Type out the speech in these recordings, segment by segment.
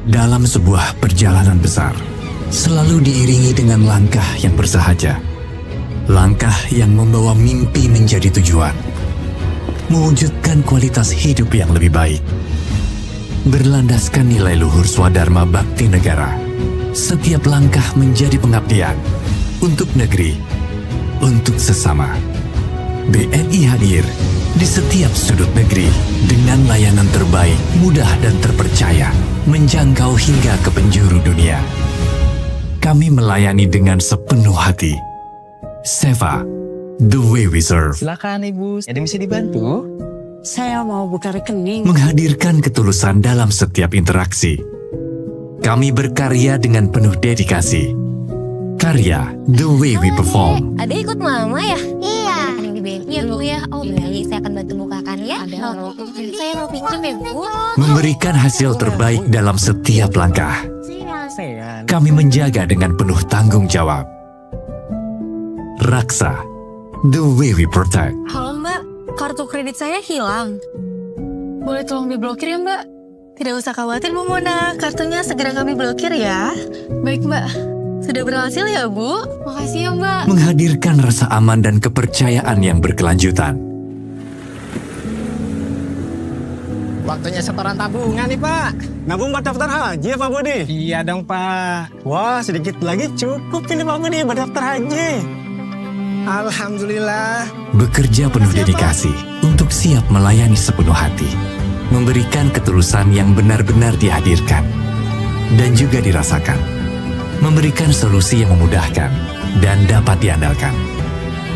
Dalam sebuah perjalanan besar, selalu diiringi dengan langkah yang bersahaja. Langkah yang membawa mimpi menjadi tujuan. Mewujudkan kualitas hidup yang lebih baik. Berlandaskan nilai luhur swadharma bakti negara. Setiap langkah menjadi pengabdian untuk negeri, untuk sesama. BNI hadir di setiap sudut negeri dengan layanan terbaik, mudah dan terpercaya, menjangkau hingga ke penjuru dunia. Kami melayani dengan sepenuh hati. Seva, the way we serve. Silakan Ibu, ada yang bisa dibantu? Saya mau buka rekening. Menghadirkan ketulusan dalam setiap interaksi. Kami berkarya dengan penuh dedikasi. Karya, the way we perform. Ada ikut mama ya? Iya. Rekening di BNI ya Bu ya. Oh baik, saya akan bantu bukakan ya. Saya mau pinjam ya Bu. Memberikan hasil terbaik dalam setiap langkah. Kami menjaga dengan penuh tanggung jawab. Raksa, the way we protect. Halo Mbak, kartu kredit saya hilang. Boleh tolong diblokir ya Mbak? Tidak usah khawatir Bu Mona, kartunya segera kami blokir ya. Baik Mbak, sudah berhasil ya Bu? Makasih ya Mbak. Menghadirkan rasa aman dan kepercayaan yang berkelanjutan. Waktunya setoran tabungan nih Pak. Nabung buat daftar haji ya Pak Budi? Iya dong Pak. Wah, sedikit lagi cukup ini Pak Budi buat daftar haji. Alhamdulillah. Bekerja penuh dedikasi untuk siap melayani sepenuh hati. Memberikan ketulusan yang benar-benar dihadirkan dan juga dirasakan. Memberikan solusi yang memudahkan dan dapat diandalkan.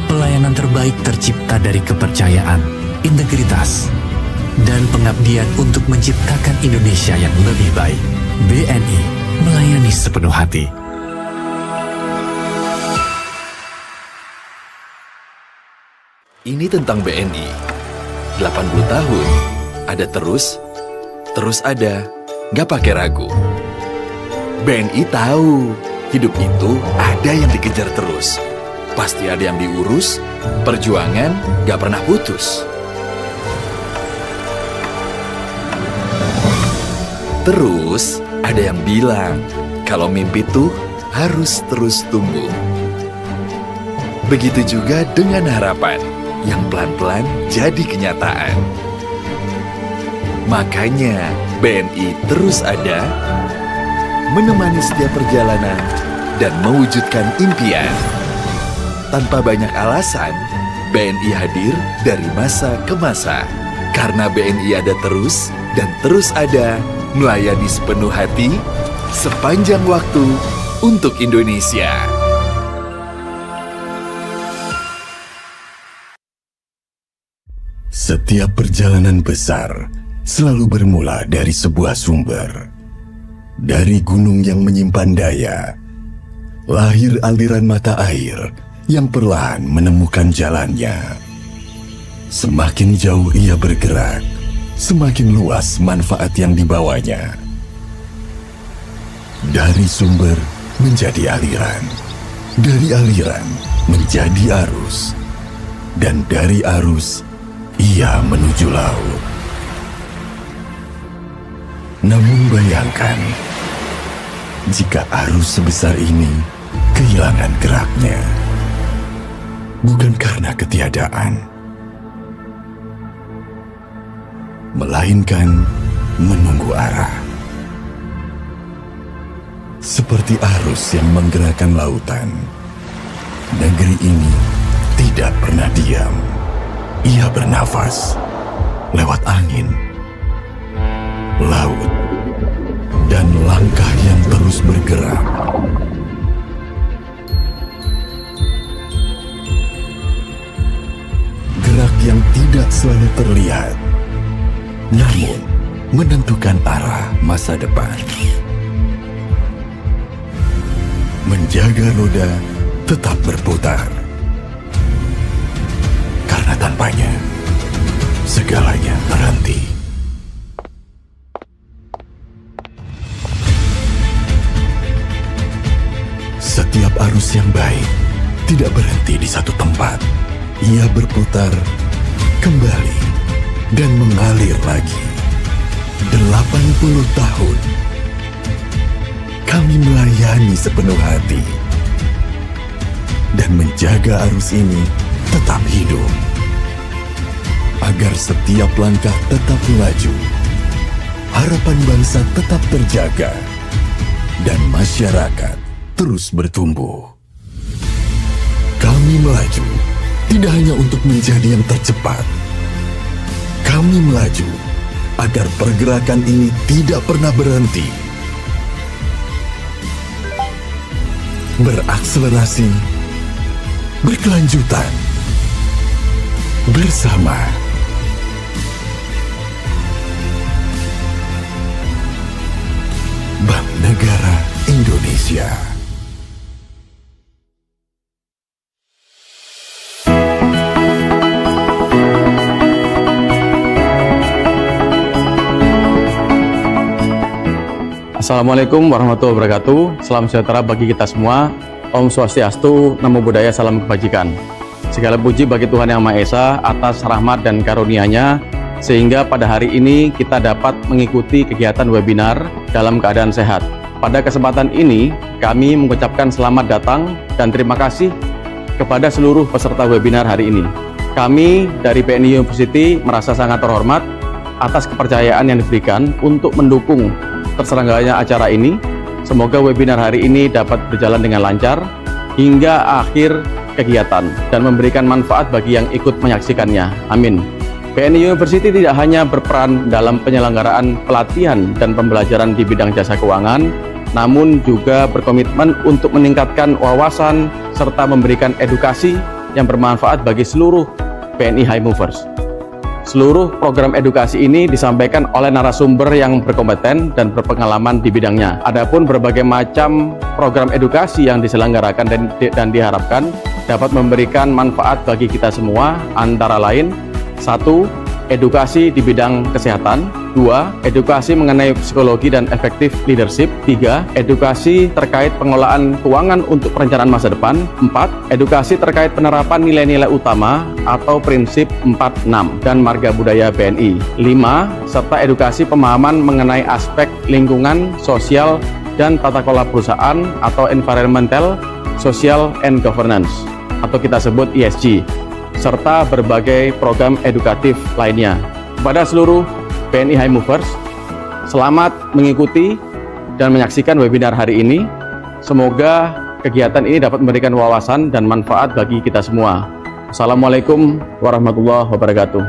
Pelayanan terbaik tercipta dari kepercayaan, integritas, dan pengabdian untuk menciptakan Indonesia yang lebih baik. BNI melayani sepenuh hati. Ini tentang BNI. 80 tahun. Ada terus ada. Gak pakai ragu. BNI tahu, hidup itu ada yang dikejar terus. Pasti ada yang diurus, perjuangan gak pernah putus. Terus ada yang bilang, kalau mimpi tuh harus terus tumbuh. Begitu juga dengan harapan yang pelan-pelan jadi kenyataan. Makanya BNI terus ada, menemani setiap perjalanan dan mewujudkan impian. Tanpa banyak alasan, BNI hadir dari masa ke masa. Karena BNI ada terus dan terus ada, melayani sepenuh hati, sepanjang waktu untuk Indonesia. Setiap perjalanan besar selalu bermula dari sebuah sumber. Dari gunung yang menyimpan daya, lahir aliran mata air yang perlahan menemukan jalannya. Semakin jauh ia bergerak, semakin luas manfaat yang dibawanya. Dari sumber menjadi aliran, dari aliran menjadi arus, dan dari arus ia menuju laut. Namun bayangkan, jika arus sebesar ini kehilangan geraknya, bukan karena ketiadaan, melainkan menunggu arah. Seperti arus yang menggerakkan lautan, negeri ini tidak pernah diam. Ia bernafas lewat angin, laut, dan langkah yang terus bergerak. Gerak yang tidak selalu terlihat, namun menentukan arah masa depan. Menjaga roda tetap berputar. Karena tanpanya, segalanya berhenti. Setiap arus yang baik tidak berhenti di satu tempat. Ia berputar, kembali, dan mengalir lagi. 80 tahun kami melayani sepenuh hati dan menjaga arus ini tetap hidup agar setiap langkah tetap melaju, harapan bangsa tetap terjaga, dan masyarakat terus bertumbuh. Kami melaju tidak hanya untuk menjadi yang tercepat. Kami melaju agar pergerakan ini tidak pernah berhenti. Berakselerasi, berkelanjutan, bersama. Bank Negara Indonesia. Assalamualaikum warahmatullahi wabarakatuh. Salam sejahtera bagi kita semua. Om Swastiastu, Namo Buddhaya, salam kebajikan. Segala puji bagi Tuhan Yang Maha Esa atas rahmat dan karunia-Nya, sehingga pada hari ini kita dapat mengikuti kegiatan webinar dalam keadaan sehat. Pada kesempatan ini, kami mengucapkan selamat datang dan terima kasih kepada seluruh peserta webinar hari ini. Kami dari BNI University merasa sangat terhormat atas kepercayaan yang diberikan untuk mendukung terselenggaranya acara ini. Semoga webinar hari ini dapat berjalan dengan lancar hingga akhir kegiatan dan memberikan manfaat bagi yang ikut menyaksikannya. Amin. BNI University tidak hanya berperan dalam penyelenggaraan pelatihan dan pembelajaran di bidang jasa keuangan, namun juga berkomitmen untuk meningkatkan wawasan serta memberikan edukasi yang bermanfaat bagi seluruh BNI High Movers. Seluruh program edukasi ini disampaikan oleh narasumber yang berkompeten dan berpengalaman di bidangnya. Adapun berbagai macam program edukasi yang diselenggarakan dan diharapkan dapat memberikan manfaat bagi kita semua, antara lain: 1. Edukasi di bidang kesehatan. 2. Edukasi mengenai psikologi dan efektif leadership. 3. Edukasi terkait pengelolaan keuangan untuk perencanaan masa depan. 4. Edukasi terkait penerapan nilai-nilai utama atau prinsip 4-6 dan marga budaya BNI. 5. Serta edukasi pemahaman mengenai aspek lingkungan, sosial, dan tata kelola perusahaan atau environmental, social, and governance atau kita sebut ESG, serta berbagai program edukatif lainnya. Kepada seluruh BNI High Movers, selamat mengikuti dan menyaksikan webinar hari ini. Semoga kegiatan ini dapat memberikan wawasan dan manfaat bagi kita semua. Assalamualaikum warahmatullahi wabarakatuh.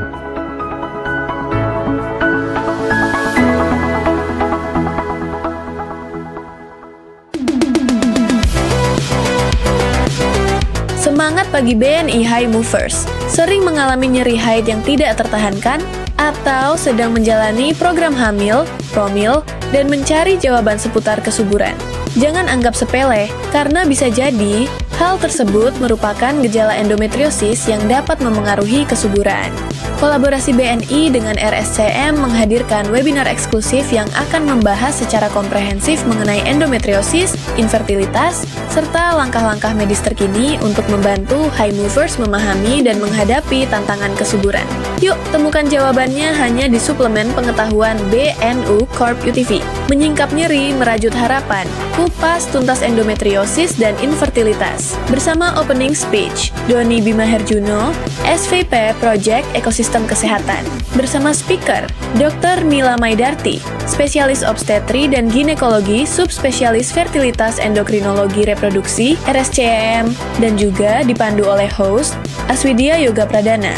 Semangat bagi BNI High Movers. Sering mengalami nyeri haid yang tidak tertahankan atau sedang menjalani program hamil, promil, dan mencari jawaban seputar kesuburan. Jangan anggap sepele, karena bisa jadi hal tersebut merupakan gejala endometriosis yang dapat memengaruhi kesuburan. Kolaborasi BNI dengan RSCM menghadirkan webinar eksklusif yang akan membahas secara komprehensif mengenai endometriosis, infertilitas, serta langkah-langkah medis terkini untuk membantu high movers memahami dan menghadapi tantangan kesuburan. Yuk, temukan jawabannya hanya di suplemen pengetahuan BNU Corp UTV. Menyingkap nyeri, merajut harapan, kupas tuntas endometriosis dan infertilitas. Bersama opening speech, Doni Bima Herjuno, SVP Project Ekosistem Kesehatan. Bersama speaker, Dr. Mila Maidarti, spesialis obstetri dan ginekologi, subspesialis fertilitas endokrinologi reproduksi, RSCM, dan juga dipandu oleh host, Aswidya Yoga Pradana.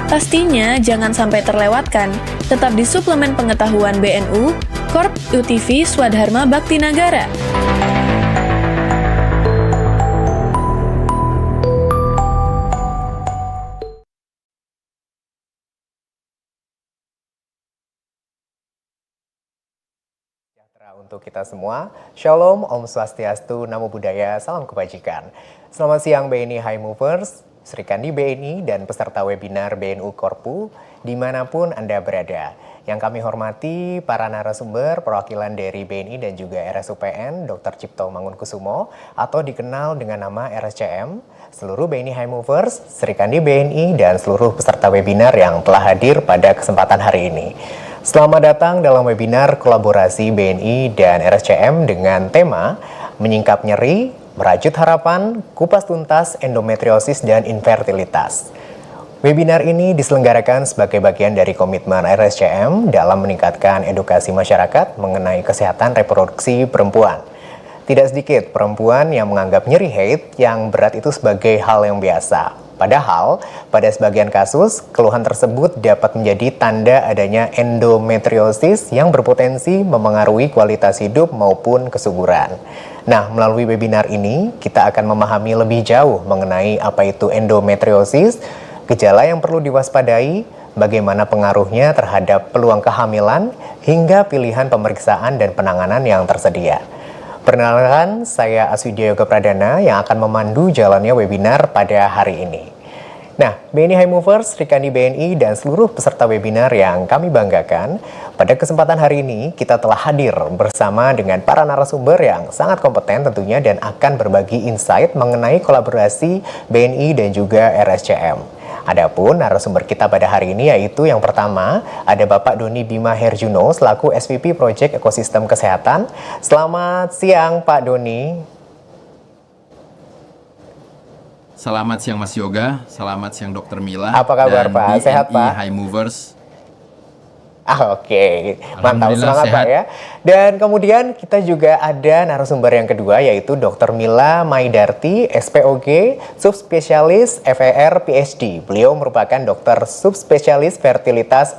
Pastinya jangan sampai terlewatkan, tetap di suplemen pengetahuan BNU, Corp UTV Swadharma Bakti Nagara. Untuk kita semua, Shalom, Om Swastiastu, Namo Buddhaya, salam kebajikan. Selamat siang BNI High Movers, Sri Kandi BNI dan peserta webinar BNU Korpu, dimanapun Anda berada. Yang kami hormati para narasumber perwakilan dari BNI dan juga RSUPN, Dr. Cipto Mangunkusumo, atau dikenal dengan nama RSCM, seluruh BNI High Movers, Sri Kandi BNI, dan seluruh peserta webinar yang telah hadir pada kesempatan hari ini. Selamat datang dalam webinar kolaborasi BNI dan RSCM dengan tema Menyingkap Nyeri, Merajut Harapan, Kupas Tuntas Endometriosis dan Infertilitas. Webinar ini diselenggarakan sebagai bagian dari komitmen RSCM dalam meningkatkan edukasi masyarakat mengenai kesehatan reproduksi perempuan. Tidak sedikit perempuan yang menganggap nyeri haid yang berat itu sebagai hal yang biasa. Padahal, pada sebagian kasus, keluhan tersebut dapat menjadi tanda adanya endometriosis yang berpotensi memengaruhi kualitas hidup maupun kesuburan. Nah, melalui webinar ini, kita akan memahami lebih jauh mengenai apa itu endometriosis, gejala yang perlu diwaspadai, bagaimana pengaruhnya terhadap peluang kehamilan, hingga pilihan pemeriksaan dan penanganan yang tersedia. Perkenalkan, saya Aswidya Yoga Pradana yang akan memandu jalannya webinar pada hari ini. Nah, BNI High Movers, Rikandi BNI, dan seluruh peserta webinar yang kami banggakan, pada kesempatan hari ini kita telah hadir bersama dengan para narasumber yang sangat kompeten tentunya dan akan berbagi insight mengenai kolaborasi BNI dan juga RSCM. Adapun narasumber kita pada hari ini yaitu yang pertama ada Bapak Doni Bima Herjuno selaku SVP Project Ekosistem Kesehatan. Selamat siang Pak Doni. Selamat siang Mas Yoga, selamat siang Dr. Mila. Apa kabar dan Pak? BNI Sehat Pak? High Movers. Oke, mantap, Alhamdulillah semangat Pak sehat. ya. Dan kemudian kita juga ada narasumber yang kedua yaitu Dr. Mila Maidarti, SPOG, Subspesialis FER PhD. Beliau merupakan dokter subspesialis fertilitas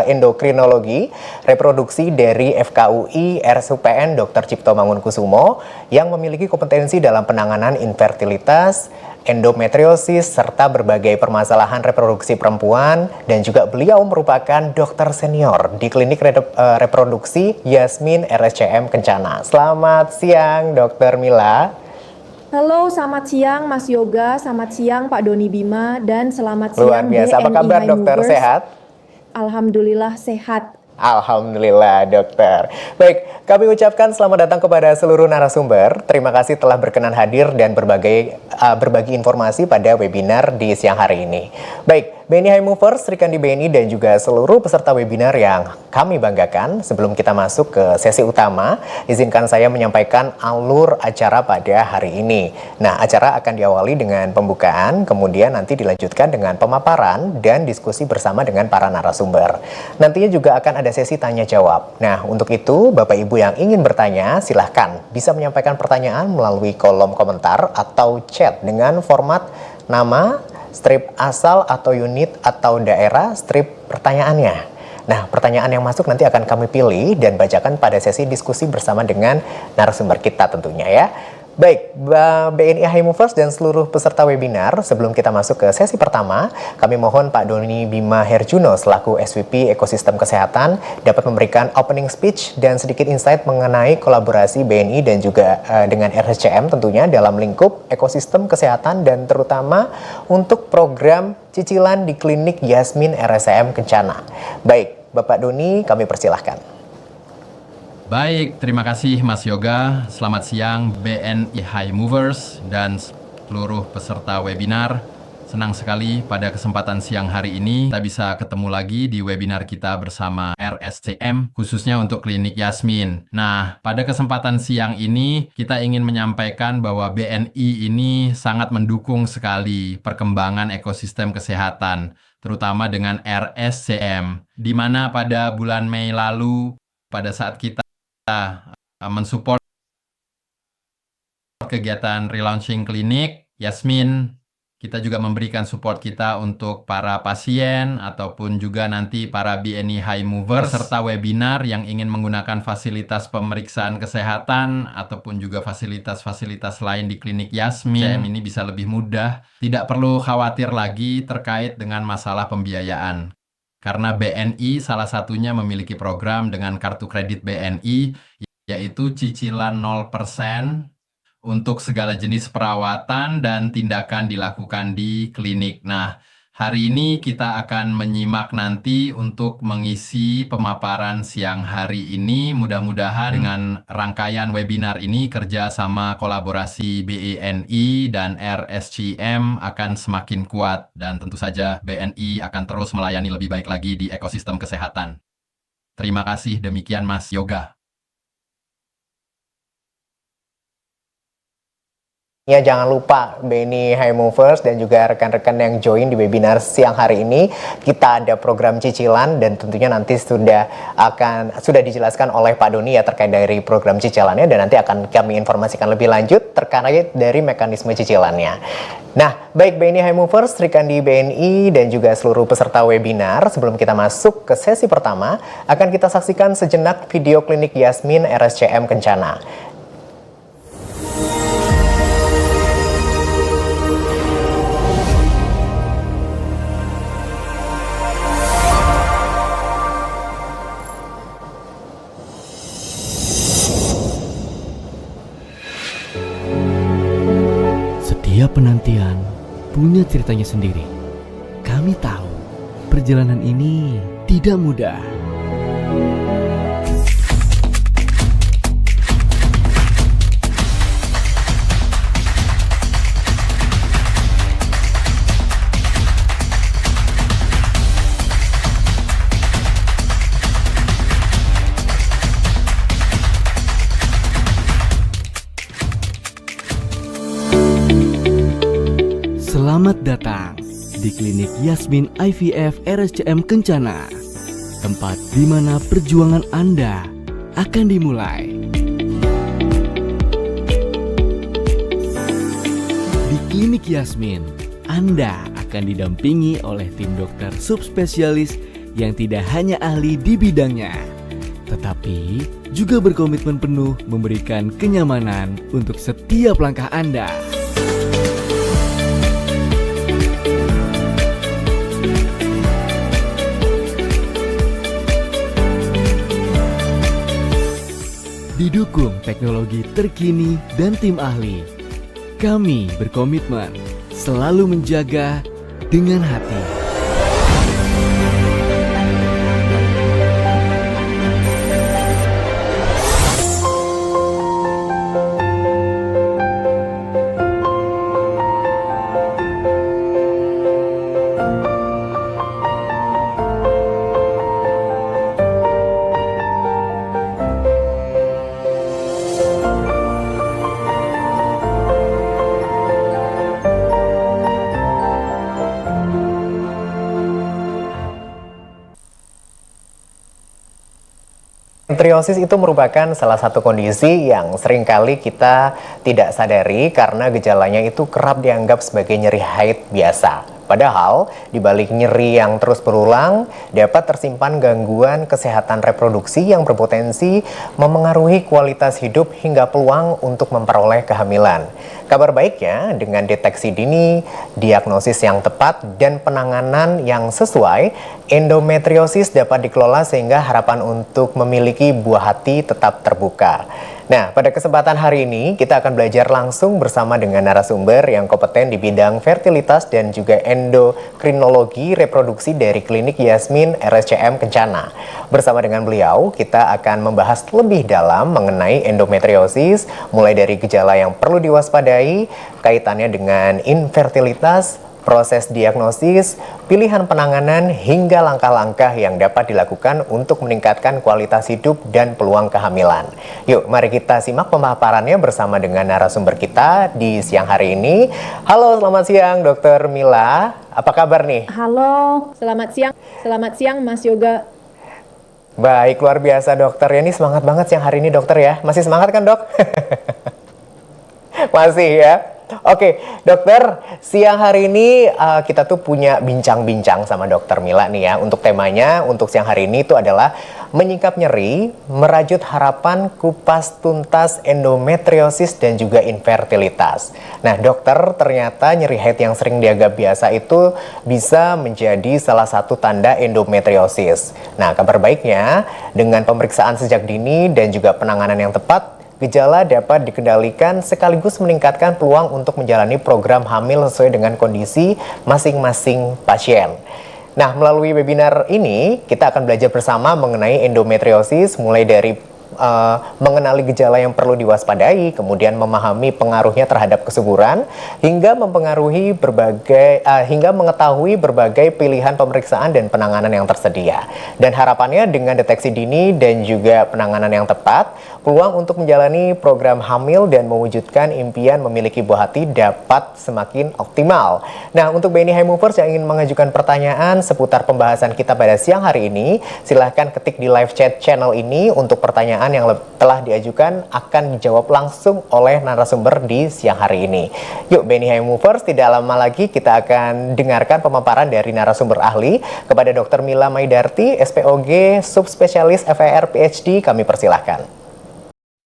endokrinologi reproduksi dari FKUI RSUPN Dr. Cipto Mangunkusumo yang memiliki kompetensi dalam penanganan infertilitas, endometriosis, serta berbagai permasalahan reproduksi perempuan, dan juga beliau merupakan dokter senior di klinik reproduksi Yasmin RSCM Kencana. Selamat siang Dokter Mila. Halo, selamat siang Mas Yoga, selamat siang Pak Doni Bima, dan selamat Luar siang biasa, apa BNI kabar High dokter, Movers. sehat? Alhamdulillah sehat. Alhamdulillah dokter. Baik, kami ucapkan selamat datang kepada seluruh narasumber. Terima kasih telah berkenan hadir dan berbagi informasi pada webinar di siang hari ini. Baik, BNI High Movers, Rikandi BNI, dan juga seluruh peserta webinar yang kami banggakan. Sebelum kita masuk ke sesi utama, izinkan saya menyampaikan alur acara pada hari ini. Nah, acara akan diawali dengan pembukaan, kemudian nanti dilanjutkan dengan pemaparan dan diskusi bersama dengan para narasumber. Nantinya juga akan ada sesi tanya jawab. Nah, untuk itu Bapak Ibu yang ingin bertanya silahkan bisa menyampaikan pertanyaan melalui kolom komentar atau chat dengan format nama, strip asal atau unit atau daerah strip pertanyaannya. Nah, pertanyaan yang masuk nanti akan kami pilih dan bacakan pada sesi diskusi bersama dengan narasumber kita tentunya ya. Baik, BNI High Movers dan seluruh peserta webinar, sebelum kita masuk ke sesi pertama, kami mohon Pak Doni Bima Herjuno selaku SVP Ekosistem Kesehatan dapat memberikan opening speech dan sedikit insight mengenai kolaborasi BNI dan juga dengan RSCM tentunya dalam lingkup ekosistem kesehatan dan terutama untuk program cicilan di klinik Yasmin RSCM Kencana. Baik, Bapak Doni, kami persilahkan. Baik, terima kasih Mas Yoga. Selamat siang BNI High Movers dan seluruh peserta webinar. Senang sekali pada kesempatan siang hari ini kita bisa ketemu lagi di webinar kita bersama RSCM khususnya untuk klinik Yasmin. Nah, pada kesempatan siang ini kita ingin menyampaikan bahwa BNI ini sangat mendukung sekali perkembangan ekosistem kesehatan, terutama dengan RSCM, di mana pada bulan Mei lalu pada saat kita mensupport kegiatan relaunching klinik Yasmin, kita juga memberikan support kita untuk para pasien ataupun juga nanti para BNI High Movers serta webinar yang ingin menggunakan fasilitas pemeriksaan kesehatan ataupun juga fasilitas-fasilitas lain di klinik Yasmin. Ini bisa lebih mudah, tidak perlu khawatir lagi terkait dengan masalah pembiayaan. Karena BNI salah satunya memiliki program dengan kartu kredit BNI, yaitu cicilan 0% untuk segala jenis perawatan dan tindakan dilakukan di klinik. Nah, hari ini kita akan menyimak nanti untuk mengisi pemaparan siang hari ini. Mudah-mudahan dengan rangkaian webinar ini kerja sama kolaborasi BNI dan RSCM akan semakin kuat. Dan tentu saja BNI akan terus melayani lebih baik lagi di ekosistem kesehatan. Terima kasih, demikian Mas Yoga. Ya, jangan lupa BNI High Movers dan juga rekan-rekan yang join di webinar siang hari ini. Kita ada program cicilan dan tentunya nanti sudah dijelaskan oleh Pak Doni ya terkait dari program cicilannya, dan nanti akan kami informasikan lebih lanjut terkait dari mekanisme cicilannya. Nah, baik BNI High Movers, Srikandi BNI dan juga seluruh peserta webinar, sebelum kita masuk ke sesi pertama, akan kita saksikan sejenak video klinik Yasmin RSCM Kencana. Setiap penantian punya ceritanya sendiri. Kami tahu perjalanan ini tidak mudah. Selamat datang di Klinik Yasmin IVF RSCM Kencana, tempat di mana perjuangan Anda akan dimulai. Di Klinik Yasmin, Anda akan didampingi oleh tim dokter subspesialis yang tidak hanya ahli di bidangnya, tetapi juga berkomitmen penuh memberikan kenyamanan untuk setiap langkah Anda. Didukung teknologi terkini dan tim ahli, kami berkomitmen selalu menjaga dengan hati. Endometriosis itu merupakan salah satu kondisi yang seringkali kita tidak sadari karena gejalanya itu kerap dianggap sebagai nyeri haid biasa. Padahal, di balik nyeri yang terus berulang, dapat tersimpan gangguan kesehatan reproduksi yang berpotensi memengaruhi kualitas hidup hingga peluang untuk memperoleh kehamilan. Kabar baiknya, dengan deteksi dini, diagnosis yang tepat, dan penanganan yang sesuai, endometriosis dapat dikelola sehingga harapan untuk memiliki buah hati tetap terbuka. Nah, pada kesempatan hari ini kita akan belajar langsung bersama dengan narasumber yang kompeten di bidang fertilitas dan juga endokrinologi reproduksi dari Klinik Yasmin RSCM Kencana. Bersama dengan beliau, kita akan membahas lebih dalam mengenai endometriosis, mulai dari gejala yang perlu diwaspadai, kaitannya dengan infertilitas, proses diagnosis, pilihan penanganan, hingga langkah-langkah yang dapat dilakukan untuk meningkatkan kualitas hidup dan peluang kehamilan. Yuk, mari kita simak pemaparannya bersama dengan narasumber kita di siang hari ini. Halo, selamat siang Dr. Mila. Apa kabar nih? Halo, selamat siang. Selamat siang Mas Yoga. Baik, luar biasa dokter. Ya, ini semangat banget siang hari ini dokter ya. Masih semangat kan dok? Masih ya. Oke, dokter, siang hari ini kita tuh punya bincang-bincang sama Dokter Mila nih ya. Untuk temanya, untuk siang hari ini itu adalah menyingkap nyeri, merajut harapan, kupas tuntas endometriosis dan juga infertilitas. Nah, dokter, ternyata nyeri haid yang sering dianggap biasa itu bisa menjadi salah satu tanda endometriosis. Nah, kabar baiknya, dengan pemeriksaan sejak dini dan juga penanganan yang tepat, gejala dapat dikendalikan sekaligus meningkatkan peluang untuk menjalani program hamil sesuai dengan kondisi masing-masing pasien. Nah, melalui webinar ini, kita akan belajar bersama mengenai endometriosis, mulai dari mengenali gejala yang perlu diwaspadai, kemudian memahami pengaruhnya terhadap kesuburan, hingga hingga mengetahui berbagai pilihan pemeriksaan dan penanganan yang tersedia. Dan harapannya dengan deteksi dini dan juga penanganan yang tepat, peluang untuk menjalani program hamil dan mewujudkan impian memiliki buah hati dapat semakin optimal. Nah, untuk BNI High Movers yang ingin mengajukan pertanyaan seputar pembahasan kita pada siang hari ini, silahkan ketik di live chat channel ini untuk pertanyaan yang telah diajukan akan dijawab langsung oleh narasumber di siang hari ini. Yuk BNI High Movers, tidak lama lagi kita akan dengarkan pemaparan dari narasumber ahli kepada Dr. Mila Maidarti, SPOG, Subspesialis FER PhD, kami persilahkan.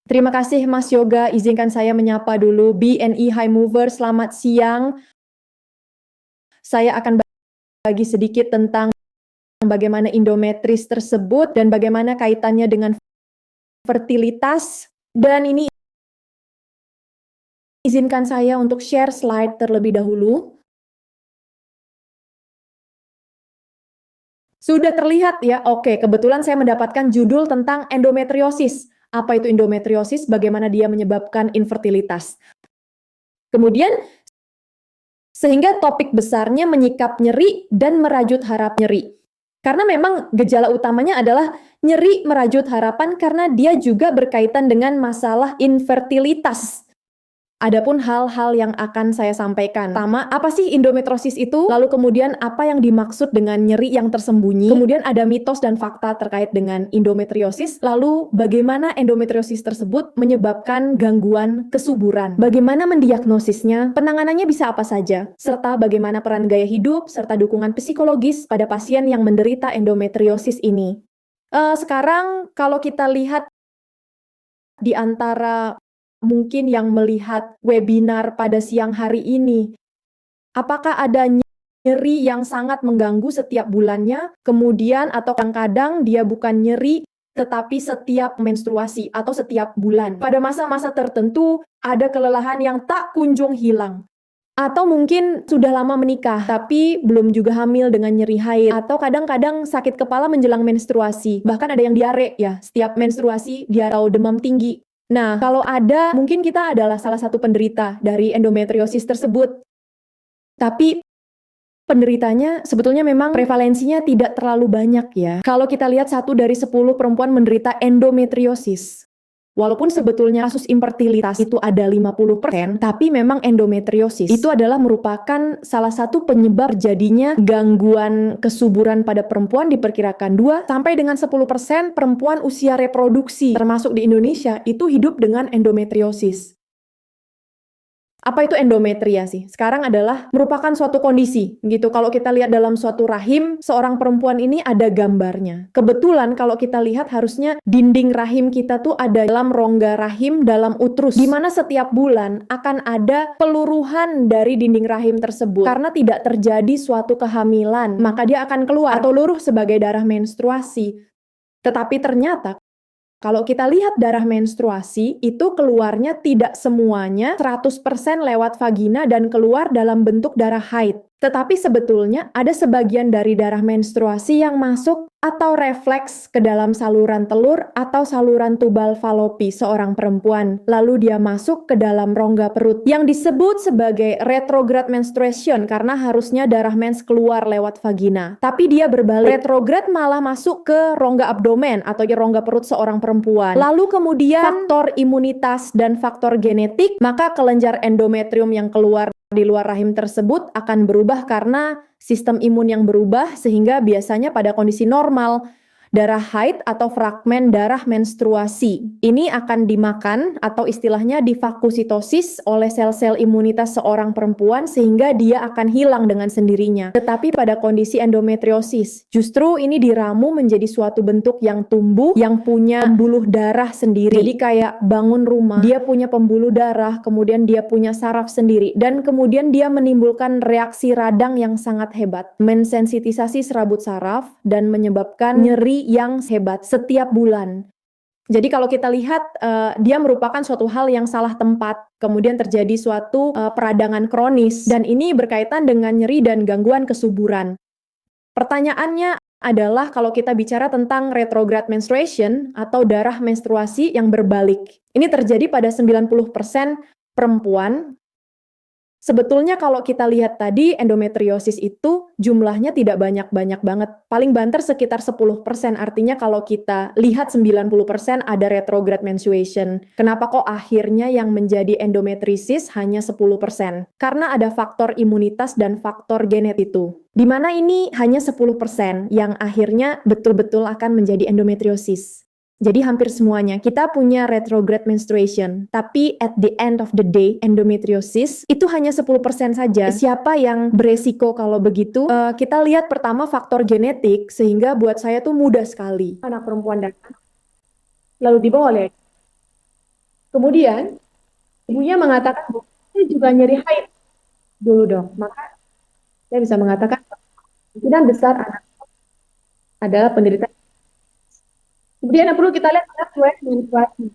Terima kasih Mas Yoga, izinkan saya menyapa dulu BNI High Movers, selamat siang. Saya akan bagi sedikit tentang bagaimana endometris tersebut dan bagaimana kaitannya dengan fertilitas. Dan ini izinkan saya untuk share slide terlebih dahulu. Sudah terlihat ya? Oke, kebetulan saya mendapatkan judul tentang endometriosis. Apa itu endometriosis? Bagaimana dia menyebabkan infertilitas? Kemudian, sehingga topik besarnya menyikap nyeri dan merajut harap nyeri. Karena memang gejala utamanya adalah nyeri merajut harapan karena dia juga berkaitan dengan masalah infertilitas. Adapun hal-hal yang akan saya sampaikan. Pertama, apa sih endometriosis itu? Lalu kemudian apa yang dimaksud dengan nyeri yang tersembunyi? Kemudian ada mitos dan fakta terkait dengan endometriosis. Lalu bagaimana endometriosis tersebut menyebabkan gangguan kesuburan? Bagaimana mendiagnosisnya? Penanganannya bisa apa saja? Serta bagaimana peran gaya hidup serta dukungan psikologis pada pasien yang menderita endometriosis ini. Sekarang kalau kita lihat di antara mungkin yang melihat webinar pada siang hari ini, apakah ada nyeri yang sangat mengganggu setiap bulannya, kemudian atau kadang-kadang dia bukan nyeri, tetapi setiap menstruasi atau setiap bulan. Pada masa-masa tertentu, ada kelelahan yang tak kunjung hilang. Atau mungkin sudah lama menikah, tapi belum juga hamil dengan nyeri haid. Atau kadang-kadang sakit kepala menjelang menstruasi. Bahkan ada yang diare ya, setiap menstruasi diare atau demam tinggi. Nah, kalau ada, mungkin kita adalah salah satu penderita dari endometriosis tersebut. Tapi penderitanya sebetulnya memang prevalensinya tidak terlalu banyak ya. Kalau kita lihat 1 dari 10 perempuan menderita endometriosis. Walaupun sebetulnya kasus infertilitas itu ada 50%, tapi memang endometriosis itu adalah merupakan salah satu penyebab jadinya gangguan kesuburan pada perempuan. Diperkirakan 2 sampai dengan 10% perempuan usia reproduksi termasuk di Indonesia itu hidup dengan endometriosis. Apa itu endometriasi? Sekarang adalah merupakan suatu kondisi gitu. Kalau kita lihat dalam suatu rahim, seorang perempuan ini ada gambarnya. Kebetulan kalau kita lihat harusnya dinding rahim kita tuh ada dalam rongga rahim dalam uterus, di mana setiap bulan akan ada peluruhan dari dinding rahim tersebut. Karena tidak terjadi suatu kehamilan, maka dia akan keluar atau luruh sebagai darah menstruasi. Tetapi ternyata kalau kita lihat darah menstruasi, itu keluarnya tidak semuanya 100% lewat vagina dan keluar dalam bentuk darah haid. Tetapi sebetulnya ada sebagian dari darah menstruasi yang masuk atau refleks ke dalam saluran telur atau saluran tubal falopi seorang perempuan. Lalu dia masuk ke dalam rongga perut yang disebut sebagai retrograde menstruation karena harusnya darah mens keluar lewat vagina. Tapi dia berbalik. Retrograde malah masuk ke rongga abdomen atau rongga perut seorang perempuan. Lalu kemudian faktor imunitas dan faktor genetik, maka kelenjar endometrium yang keluar di luar rahim tersebut akan berubah karena sistem imun yang berubah, sehingga biasanya pada kondisi normal darah haid atau fragmen darah menstruasi ini akan dimakan atau istilahnya difagositosis oleh sel-sel imunitas seorang perempuan sehingga dia akan hilang dengan sendirinya. Tetapi pada kondisi endometriosis justru ini diramu menjadi suatu bentuk yang tumbuh yang punya pembuluh darah sendiri. Jadi kayak bangun rumah, dia punya pembuluh darah, kemudian dia punya saraf sendiri, dan kemudian dia menimbulkan reaksi radang yang sangat hebat, mensensitisasi serabut saraf dan menyebabkan nyeri yang hebat setiap bulan. Jadi kalau kita lihat dia merupakan suatu hal yang salah tempat, kemudian terjadi suatu peradangan kronis, dan ini berkaitan dengan nyeri dan gangguan kesuburan. Pertanyaannya, adalah kalau kita bicara tentang retrograde menstruation atau darah menstruasi yang berbalik. Ini terjadi pada 90% perempuan. Sebetulnya kalau kita lihat tadi endometriosis itu jumlahnya tidak banyak-banyak banget. Paling banter sekitar 10%. Artinya kalau kita lihat 90% ada retrograde menstruation. Kenapa kok akhirnya yang menjadi endometriosis hanya 10%? Karena ada faktor imunitas dan faktor genet itu. Di mana ini hanya 10% yang akhirnya betul-betul akan menjadi endometriosis. Jadi hampir semuanya kita punya retrograde menstruation, tapi at the end of the day endometriosis itu hanya 10% saja. Siapa yang beresiko kalau begitu? Kita lihat pertama faktor genetik, sehingga buat saya tuh mudah sekali. Anak perempuan datang, lalu dibawa oleh. Kemudian ibunya mengatakan, saya juga nyeri haid dulu dong. Maka saya bisa mengatakan kemungkinan besar anak adalah penderita. Kemudian yang perlu kita lihat adalah fluid menstruasi.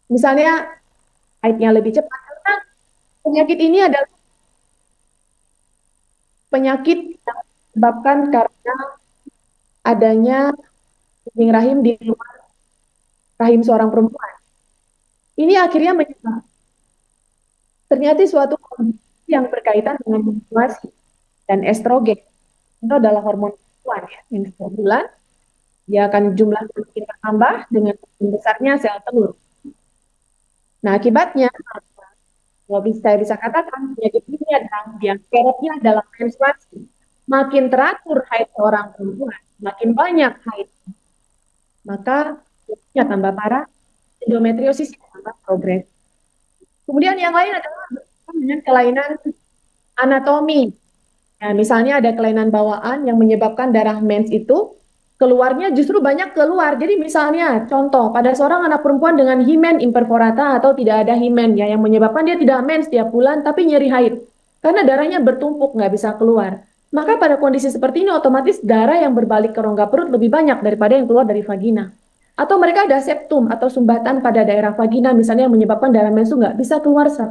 Misalnya haidnya lebih cepat karena penyakit ini adalah penyakit yang disebabkan karena adanya dinding rahim di luar rahim seorang perempuan. Ini akhirnya menyebabkan ternyata suatu kondisi yang berkaitan dengan menstruasi dan estrogen. Itu adalah hormon perempuan ya, yang setiap bulan dia akan jumlah semakin bertambah dengan besarnya sel telur. Nah, akibatnya, kalau saya bisa katakan, penyakit ini adalah yang keretnya dalam menstruasi. Makin teratur haid seorang perempuan, makin banyak haid, maka penyakitnya tambah parah, endometriosis tambah progres. Kemudian yang lain adalah dengan kelainan anatomi. Nah, misalnya ada kelainan bawaan yang menyebabkan darah mens itu keluarnya justru banyak keluar. Jadi misalnya contoh pada seorang anak perempuan dengan himen imperforata atau tidak ada himen ya yang menyebabkan dia tidak mens setiap bulan tapi nyeri haid karena darahnya bertumpuk nggak bisa keluar. Maka pada kondisi seperti ini otomatis darah yang berbalik ke rongga perut lebih banyak daripada yang keluar dari vagina. Atau mereka ada septum atau sumbatan pada daerah vagina misalnya yang menyebabkan darah mens itu nggak bisa keluar 100%.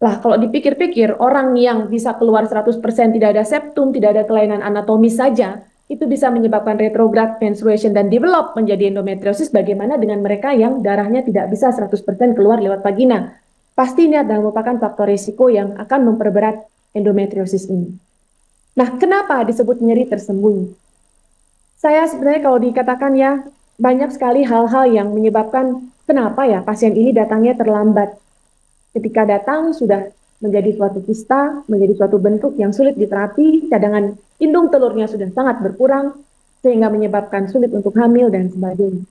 Lah kalau dipikir-pikir orang yang bisa keluar 100% tidak ada septum, tidak ada kelainan anatomis saja itu bisa menyebabkan retrograde menstruation dan develop menjadi endometriosis. Bagaimana dengan mereka yang darahnya tidak bisa 100% keluar lewat vagina? Pasti ini adalah merupakan faktor risiko yang akan memperberat endometriosis ini. Nah, kenapa disebut nyeri tersembunyi? Saya sebenarnya kalau dikatakan ya, banyak sekali hal-hal yang menyebabkan kenapa ya pasien ini datangnya terlambat. Ketika datang sudah menjadi suatu kista, menjadi suatu bentuk yang sulit diterapi, cadangan indung telurnya sudah sangat berkurang, sehingga menyebabkan sulit untuk hamil dan sebagainya.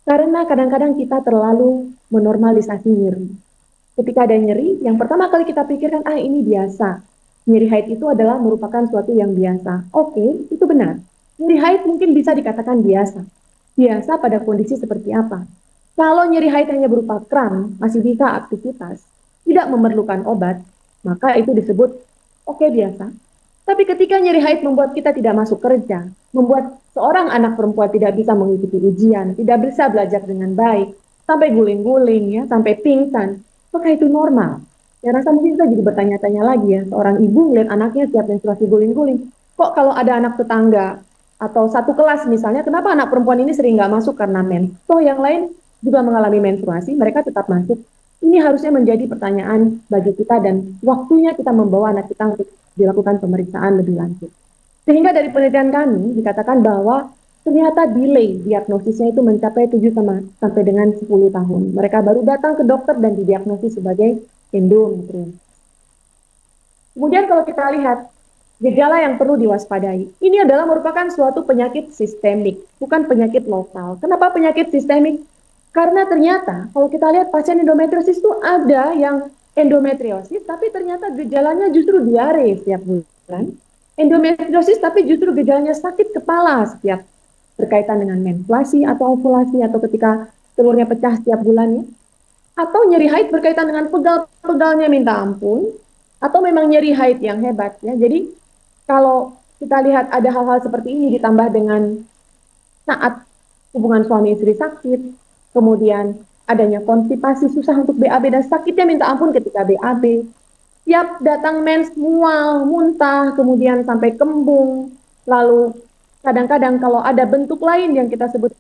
Karena kadang-kadang kita terlalu menormalisasi nyeri. Ketika ada nyeri, yang pertama kali kita pikirkan, ini biasa. Nyeri haid itu adalah merupakan suatu yang biasa. Oke, itu benar. Nyeri haid mungkin bisa dikatakan biasa. Biasa pada kondisi seperti apa? Kalau nyeri haid hanya berupa kram, masih bisa aktivitas, tidak memerlukan obat, maka itu disebut oke biasa. Tapi ketika nyeri haid membuat kita tidak masuk kerja, membuat seorang anak perempuan tidak bisa mengikuti ujian, tidak bisa belajar dengan baik, sampai guling-guling ya, sampai pingsan, maka itu normal. Ya rasa mungkin kita jadi bertanya-tanya lagi ya, seorang ibu melihat anaknya setiap menstruasi guling-guling, kok kalau ada anak tetangga atau satu kelas misalnya, kenapa anak perempuan ini sering nggak masuk karena mens? Toh yang lain juga mengalami menstruasi, mereka tetap masuk. Ini harusnya menjadi pertanyaan bagi kita dan waktunya kita membawa anak kita untuk dilakukan pemeriksaan lebih lanjut. Sehingga dari penelitian kami dikatakan bahwa ternyata delay diagnosisnya itu mencapai 7 sampai dengan 10 tahun. Mereka baru datang ke dokter dan didiagnosis sebagai endometriosis. Kemudian kalau kita lihat gejala yang perlu diwaspadai, ini adalah merupakan suatu penyakit sistemik, bukan penyakit lokal. Kenapa penyakit sistemik? Karena ternyata kalau kita lihat pasien endometriosis itu ada yang endometriosis tapi ternyata gejalanya justru diare setiap bulan. Endometriosis tapi justru gejalanya sakit kepala setiap berkaitan dengan menstruasi atau ovulasi atau ketika telurnya pecah setiap bulannya. Atau nyeri haid berkaitan dengan pegal-pegalnya minta ampun atau memang nyeri haid yang hebat ya. Jadi kalau kita lihat ada hal-hal seperti ini ditambah dengan saat hubungan suami istri sakit, kemudian adanya konstipasi, susah untuk BAB dan sakitnya minta ampun ketika BAB. Tiap datang mens mual, muntah, kemudian sampai kembung, lalu kadang-kadang kalau ada bentuk lain yang kita sebut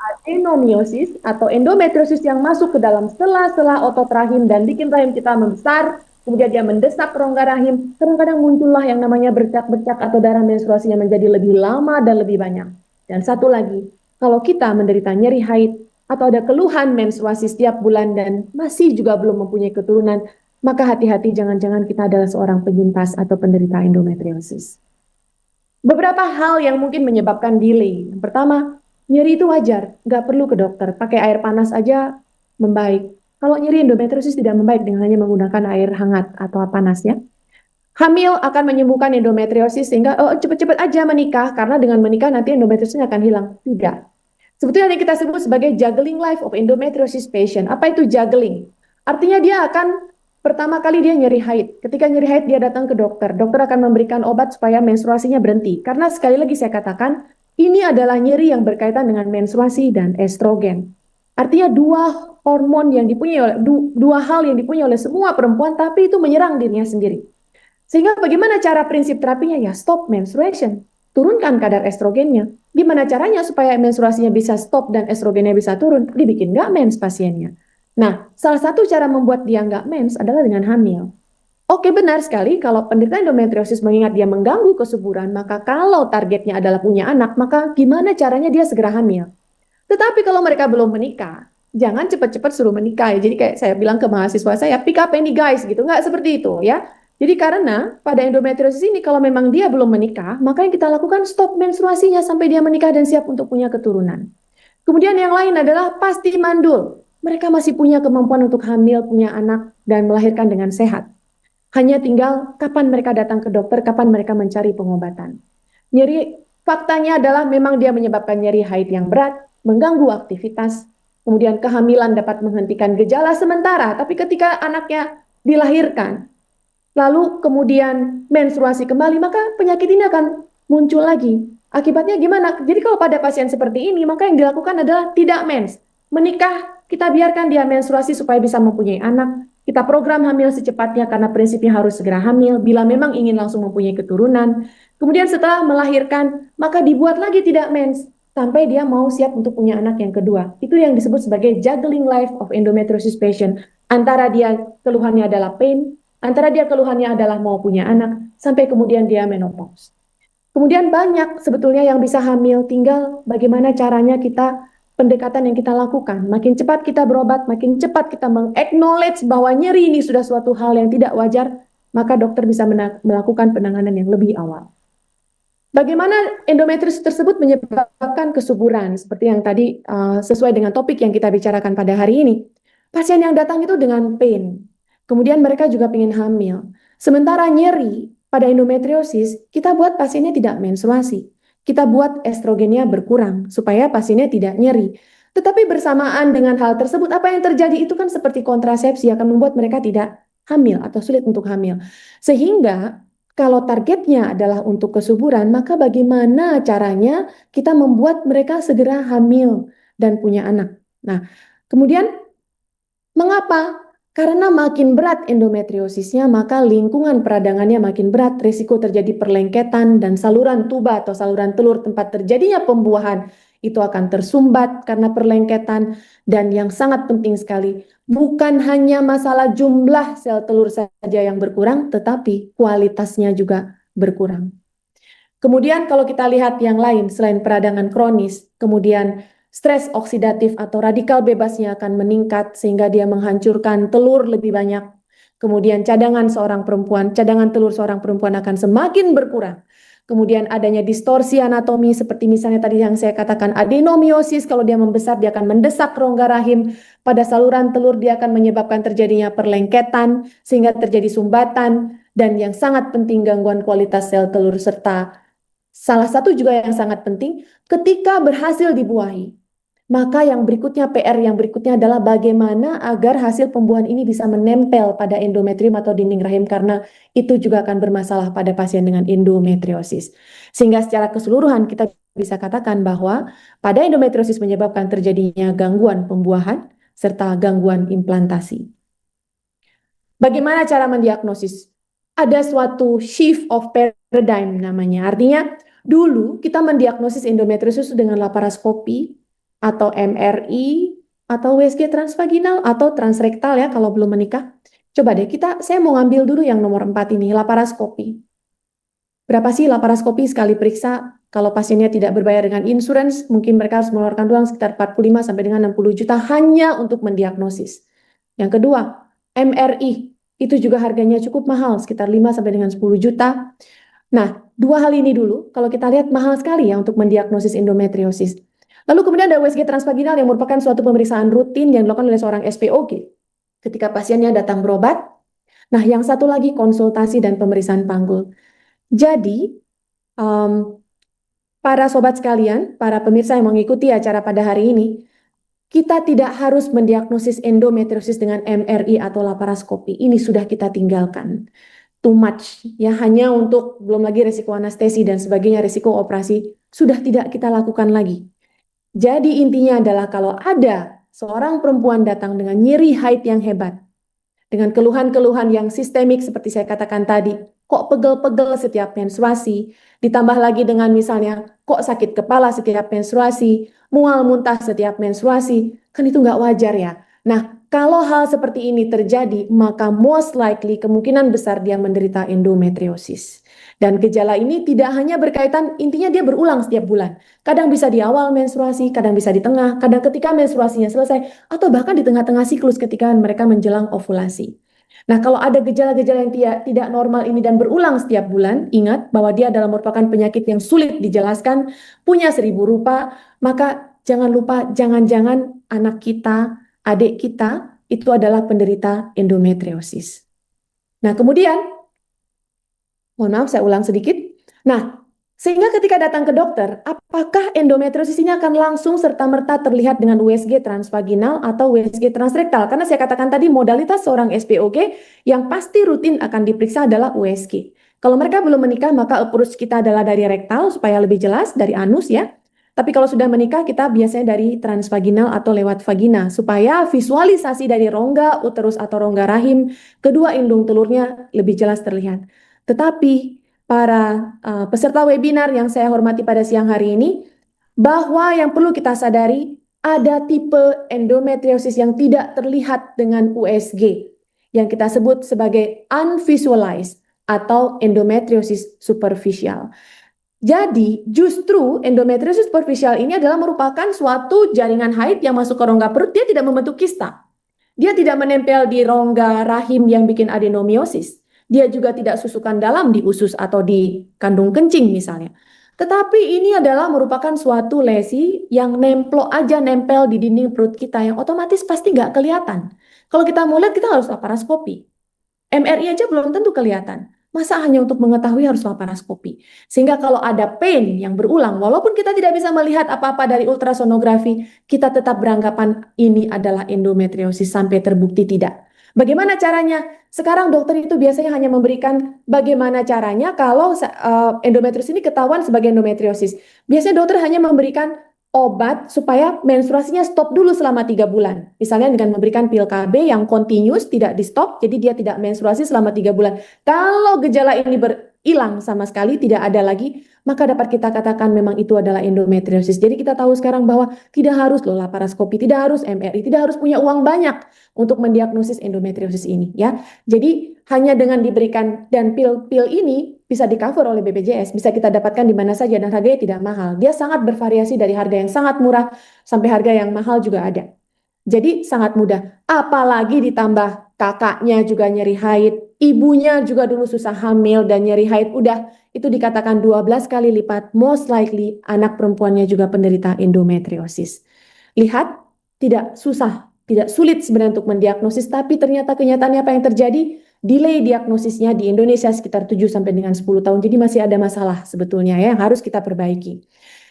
adenomiosis atau endometriosis yang masuk ke dalam sela-sela otot rahim dan bikin rahim kita membesar, kemudian dia mendesak rongga rahim, kadang-kadang muncullah yang namanya bercak-bercak atau darah menstruasinya menjadi lebih lama dan lebih banyak. Dan satu lagi, kalau kita menderita nyeri haid atau ada keluhan menstruasi setiap bulan dan masih juga belum mempunyai keturunan, maka hati-hati jangan-jangan kita adalah seorang penyintas atau penderita endometriosis. Beberapa hal yang mungkin menyebabkan delay. Yang pertama, nyeri itu wajar, nggak perlu ke dokter. Pakai air panas aja membaik. Kalau nyeri endometriosis tidak membaik dengan hanya menggunakan air hangat atau panas ya. Hamil akan menyembuhkan endometriosis sehingga cepet-cepet aja menikah karena dengan menikah nanti endometriosisnya akan hilang. Tidak. Sebetulnya yang kita sebut sebagai juggling life of endometriosis patient. Apa itu juggling? Artinya dia akan pertama kali dia nyeri haid. Ketika nyeri haid dia datang ke dokter. Dokter akan memberikan obat supaya menstruasinya berhenti. Karena sekali lagi saya katakan, ini adalah nyeri yang berkaitan dengan menstruasi dan estrogen. Artinya dua hormon yang dipunyai oleh dua hal yang dipunyai oleh semua perempuan, tapi itu menyerang dirinya sendiri. Sehingga bagaimana cara prinsip terapinya? Ya stop menstruation, turunkan kadar estrogennya. Gimana caranya supaya menstruasinya bisa stop dan estrogennya bisa turun? Dibikin nggak mens pasiennya. Nah, salah satu cara membuat dia nggak mens adalah dengan hamil. Oke, benar sekali kalau penderita endometriosis mengingat dia mengganggu kesuburan, maka kalau targetnya adalah punya anak, maka gimana caranya dia segera hamil? Tetapi kalau mereka belum menikah, jangan cepat-cepat suruh menikah ya. Jadi kayak saya bilang ke mahasiswa saya, pick up any guys gitu, nggak seperti itu ya. Jadi karena pada endometriosis ini kalau memang dia belum menikah, maka yang kita lakukan stop menstruasinya sampai dia menikah dan siap untuk punya keturunan. Kemudian yang lain adalah pasti mandul. Mereka masih punya kemampuan untuk hamil, punya anak, dan melahirkan dengan sehat. Hanya tinggal kapan mereka datang ke dokter, kapan mereka mencari pengobatan. Nyeri, faktanya adalah memang dia menyebabkan nyeri haid yang berat, mengganggu aktivitas, kemudian kehamilan dapat menghentikan gejala sementara, tapi ketika anaknya dilahirkan, lalu kemudian menstruasi kembali, maka penyakit ini akan muncul lagi. Akibatnya gimana? Jadi kalau pada pasien seperti ini, maka yang dilakukan adalah tidak mens. Menikah, kita biarkan dia menstruasi supaya bisa mempunyai anak. Kita program hamil secepatnya karena prinsipnya harus segera hamil bila memang ingin langsung mempunyai keturunan. Kemudian setelah melahirkan, maka dibuat lagi tidak mens sampai dia mau siap untuk punya anak yang kedua. Itu yang disebut sebagai juggling life of endometriosis patient. Antara dia keluhannya adalah pain, antara dia keluhannya adalah mau punya anak, sampai kemudian dia menopause. Kemudian banyak sebetulnya yang bisa hamil, tinggal bagaimana caranya kita pendekatan yang kita lakukan. Makin cepat kita berobat, makin cepat kita meng-acknowledge bahwa nyeri ini sudah suatu hal yang tidak wajar, maka dokter bisa melakukan penanganan yang lebih awal. Bagaimana endometriosis tersebut menyebabkan kesuburan, seperti yang tadi sesuai dengan topik yang kita bicarakan pada hari ini. Pasien yang datang itu dengan pain, kemudian mereka juga ingin hamil. Sementara nyeri pada endometriosis, kita buat pasiennya tidak menstruasi. Kita buat estrogennya berkurang supaya pasiennya tidak nyeri. Tetapi bersamaan dengan hal tersebut, apa yang terjadi itu kan seperti kontrasepsi akan membuat mereka tidak hamil atau sulit untuk hamil. Sehingga kalau targetnya adalah untuk kesuburan, maka bagaimana caranya kita membuat mereka segera hamil dan punya anak. Nah, kemudian mengapa? Karena makin berat endometriosisnya, maka lingkungan peradangannya makin berat, risiko terjadi perlengketan dan saluran tuba atau saluran telur tempat terjadinya pembuahan itu akan tersumbat karena perlengketan. Dan yang sangat penting sekali, bukan hanya masalah jumlah sel telur saja yang berkurang, tetapi kualitasnya juga berkurang. Kemudian kalau kita lihat yang lain selain peradangan kronis, kemudian stres oksidatif atau radikal bebasnya akan meningkat sehingga dia menghancurkan telur lebih banyak. Kemudian cadangan telur seorang perempuan akan semakin berkurang. Kemudian adanya distorsi anatomi seperti misalnya tadi yang saya katakan adenomiosis, kalau dia membesar dia akan mendesak rongga rahim. Pada saluran telur dia akan menyebabkan terjadinya perlengketan sehingga terjadi sumbatan. Dan yang sangat penting gangguan kualitas sel telur serta salah satu juga yang sangat penting ketika berhasil dibuahi. Maka yang berikutnya, PR yang berikutnya adalah bagaimana agar hasil pembuahan ini bisa menempel pada endometrium atau dinding rahim karena itu juga akan bermasalah pada pasien dengan endometriosis. Sehingga secara keseluruhan kita bisa katakan bahwa pada endometriosis menyebabkan terjadinya gangguan pembuahan serta gangguan implantasi. Bagaimana cara mendiagnosis? Ada suatu shift of paradigm namanya. Artinya Dulu kita mendiagnosis endometriosis dengan laparoskopi atau MRI atau USG transvaginal atau transrektal ya kalau belum menikah. Coba deh saya mau ngambil dulu yang nomor 4 ini, laparoskopi. Berapa sih laparoskopi sekali periksa? Kalau pasiennya tidak berbayar dengan insurans, mungkin mereka harus mengeluarkan uang sekitar 45 sampai dengan 60 juta hanya untuk mendiagnosis. Yang kedua, MRI. Itu juga harganya cukup mahal, sekitar 5 sampai dengan 10 juta. Nah, dua hal ini dulu, kalau kita lihat mahal sekali ya untuk mendiagnosis endometriosis. Lalu kemudian ada USG transvaginal yang merupakan suatu pemeriksaan rutin yang dilakukan oleh seorang SPOG ketika pasiennya datang berobat. Nah, yang satu lagi konsultasi dan pemeriksaan panggul. Jadi, para sobat sekalian, para pemirsa yang mengikuti acara pada hari ini, kita tidak harus mendiagnosis endometriosis dengan MRI atau laparoskopi. Ini sudah kita tinggalkan. Too much, ya hanya untuk belum lagi risiko anestesi dan sebagainya, risiko operasi sudah tidak kita lakukan lagi. Jadi intinya adalah kalau ada seorang perempuan datang dengan nyeri haid yang hebat, dengan keluhan-keluhan yang sistemik seperti saya katakan tadi, kok pegel-pegel setiap menstruasi, ditambah lagi dengan misalnya kok sakit kepala setiap menstruasi, mual muntah setiap menstruasi, kan itu nggak wajar ya. Nah, kalau hal seperti ini terjadi, maka most likely kemungkinan besar dia menderita endometriosis. Dan gejala ini tidak hanya berkaitan, intinya dia berulang setiap bulan. Kadang bisa di awal menstruasi, kadang bisa di tengah, kadang ketika menstruasinya selesai, atau bahkan di tengah-tengah siklus ketika mereka menjelang ovulasi. Nah, kalau ada gejala-gejala yang tidak normal ini dan berulang setiap bulan, ingat bahwa dia adalah merupakan penyakit yang sulit dijelaskan, punya 1000 rupa, maka jangan lupa, jangan-jangan anak kita, adik kita, itu adalah penderita endometriosis. Nah, kemudian, mohon maaf saya ulang sedikit. Nah, sehingga ketika datang ke dokter, apakah endometriosis ini akan langsung serta-merta terlihat dengan USG transvaginal atau USG transrektal? Karena saya katakan tadi modalitas seorang SPOG yang pasti rutin akan diperiksa adalah USG. Kalau mereka belum menikah, maka approach kita adalah dari rektal supaya lebih jelas, dari anus ya. Tapi kalau sudah menikah, kita biasanya dari transvaginal atau lewat vagina, supaya visualisasi dari rongga uterus atau rongga rahim, kedua indung telurnya lebih jelas terlihat. Tetapi para peserta webinar yang saya hormati pada siang hari ini, bahwa yang perlu kita sadari, ada tipe endometriosis yang tidak terlihat dengan USG, yang kita sebut sebagai unvisualized atau endometriosis superficial. Jadi justru endometriosis superficial ini adalah merupakan suatu jaringan haid yang masuk ke rongga perut, dia tidak membentuk kista. Dia tidak menempel di rongga rahim yang bikin adenomiosis. Dia juga tidak susukan dalam di usus atau di kandung kencing misalnya. Tetapi ini adalah merupakan suatu lesi yang nempel di dinding perut kita yang otomatis pasti nggak kelihatan. Kalau kita mau lihat kita harus laparoskopi. MRI aja belum tentu kelihatan. Masa hanya untuk mengetahui harus laparoskopi? Sehingga kalau ada pain yang berulang, walaupun kita tidak bisa melihat apa-apa dari ultrasonografi, kita tetap beranggapan ini adalah endometriosis sampai terbukti tidak. Bagaimana caranya? Sekarang dokter itu biasanya hanya memberikan bagaimana caranya kalau endometriosis ini ketahuan sebagai endometriosis. Biasanya dokter hanya memberikan obat supaya menstruasinya stop dulu selama 3 bulan. Misalnya dengan memberikan pil KB yang continuous, tidak di stop, jadi dia tidak menstruasi selama 3 bulan. Kalau gejala ini hilang sama sekali, tidak ada lagi, maka dapat kita katakan memang itu adalah endometriosis. Jadi kita tahu sekarang bahwa tidak harus loh laparoskopi, tidak harus MRI, tidak harus punya uang banyak untuk mendiagnosis endometriosis ini ya. Jadi hanya dengan diberikan, dan pil-pil ini bisa di-cover oleh BPJS, bisa kita dapatkan di mana saja dan harganya tidak mahal. Dia sangat bervariasi dari harga yang sangat murah sampai harga yang mahal juga ada. Jadi sangat mudah. Apalagi ditambah kakaknya juga nyeri haid, ibunya juga dulu susah hamil dan nyeri haid, udah itu dikatakan 12 kali lipat most likely anak perempuannya juga penderita endometriosis. Lihat, tidak susah, tidak sulit sebenarnya untuk mendiagnosis, tapi ternyata kenyataannya apa yang terjadi? Delay diagnosisnya di Indonesia sekitar 7 sampai dengan 10 tahun. Jadi masih ada masalah sebetulnya ya yang harus kita perbaiki.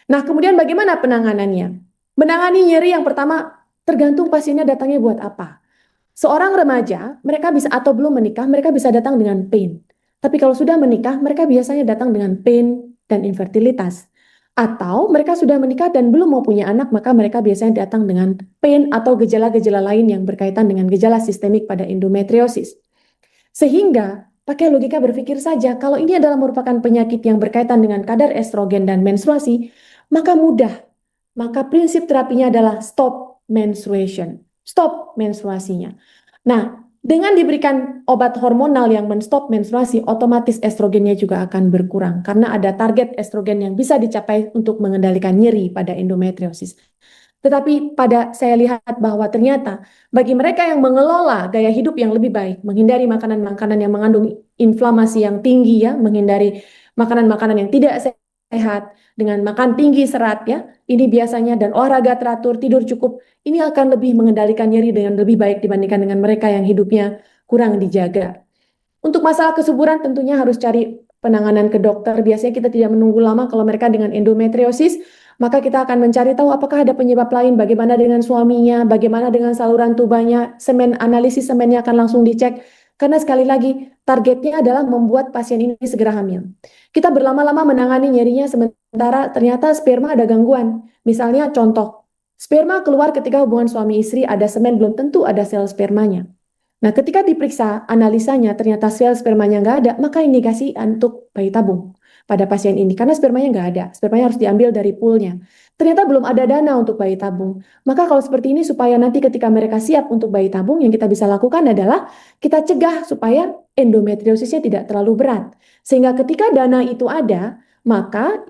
Nah, kemudian bagaimana penanganannya? Menangani nyeri yang pertama tergantung pasiennya datangnya buat apa. Seorang remaja, mereka bisa atau belum menikah, mereka bisa datang dengan pain. Tapi kalau sudah menikah, mereka biasanya datang dengan pain dan infertilitas. Atau mereka sudah menikah dan belum mau punya anak, maka mereka biasanya datang dengan pain atau gejala-gejala lain yang berkaitan dengan gejala sistemik pada endometriosis. Sehingga pakai logika berpikir saja, kalau ini adalah merupakan penyakit yang berkaitan dengan kadar estrogen dan menstruasi, maka mudah. Maka prinsip terapinya adalah stop menstruation, stop menstruasinya. Nah, dengan diberikan obat hormonal yang menstop menstruasi, otomatis estrogennya juga akan berkurang karena ada target estrogen yang bisa dicapai untuk mengendalikan nyeri pada endometriosis. Tetapi saya lihat bahwa ternyata bagi mereka yang mengelola gaya hidup yang lebih baik, menghindari makanan-makanan yang mengandung inflamasi yang tinggi ya, menghindari makanan-makanan yang tidak sehat, dengan makan tinggi serat ya, ini biasanya dan olahraga teratur, tidur cukup, ini akan lebih mengendalikan nyeri dengan lebih baik dibandingkan dengan mereka yang hidupnya kurang dijaga. Untuk masalah kesuburan tentunya harus cari penanganan ke dokter. Biasanya kita tidak menunggu lama kalau mereka dengan endometriosis, maka kita akan mencari tahu apakah ada penyebab lain, bagaimana dengan suaminya, bagaimana dengan saluran tubannya, analisis semennya akan langsung dicek. Karena sekali lagi, targetnya adalah membuat pasien ini segera hamil. Kita berlama-lama menangani nyerinya sementara ternyata sperma ada gangguan. Misalnya contoh, sperma keluar ketika hubungan suami istri, ada semen, belum tentu ada sel spermanya. Nah, ketika diperiksa analisanya ternyata sel spermanya nggak ada, maka indikasi untuk bayi tabung pada pasien ini. Karena spermanya nggak ada, spermanya harus diambil dari poolnya. Ternyata belum ada dana untuk bayi tabung. Maka kalau seperti ini supaya nanti ketika mereka siap untuk bayi tabung, yang kita bisa lakukan adalah kita cegah supaya endometriosisnya tidak terlalu berat. Sehingga ketika dana itu ada, maka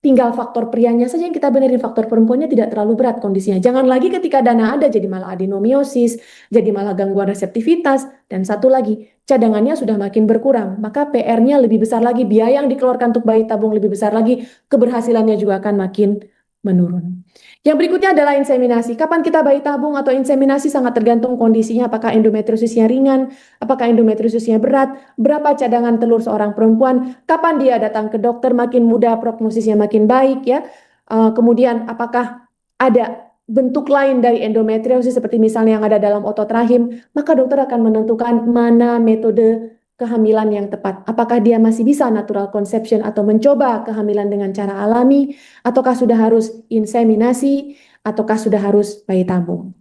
tinggal faktor prianya saja yang kita benerin, faktor perempuannya tidak terlalu berat kondisinya. Jangan lagi ketika dana ada jadi malah adenomiosis, jadi malah gangguan reseptivitas, dan satu lagi, cadangannya sudah makin berkurang. Maka PR-nya lebih besar lagi, biaya yang dikeluarkan untuk bayi tabung lebih besar lagi, keberhasilannya juga akan makin menurun. Yang berikutnya adalah inseminasi. Kapan kita bayi tabung atau inseminasi sangat tergantung kondisinya, apakah endometriosisnya ringan, apakah endometriosisnya berat, berapa cadangan telur seorang perempuan, kapan dia datang ke dokter, makin muda prognosisnya makin baik ya. Kemudian apakah ada bentuk lain dari endometriosis seperti misalnya yang ada dalam otot rahim, maka dokter akan menentukan mana metode kehamilan yang tepat. Apakah dia masih bisa natural conception atau mencoba kehamilan dengan cara alami, ataukah sudah harus inseminasi, ataukah sudah harus bayi tabung.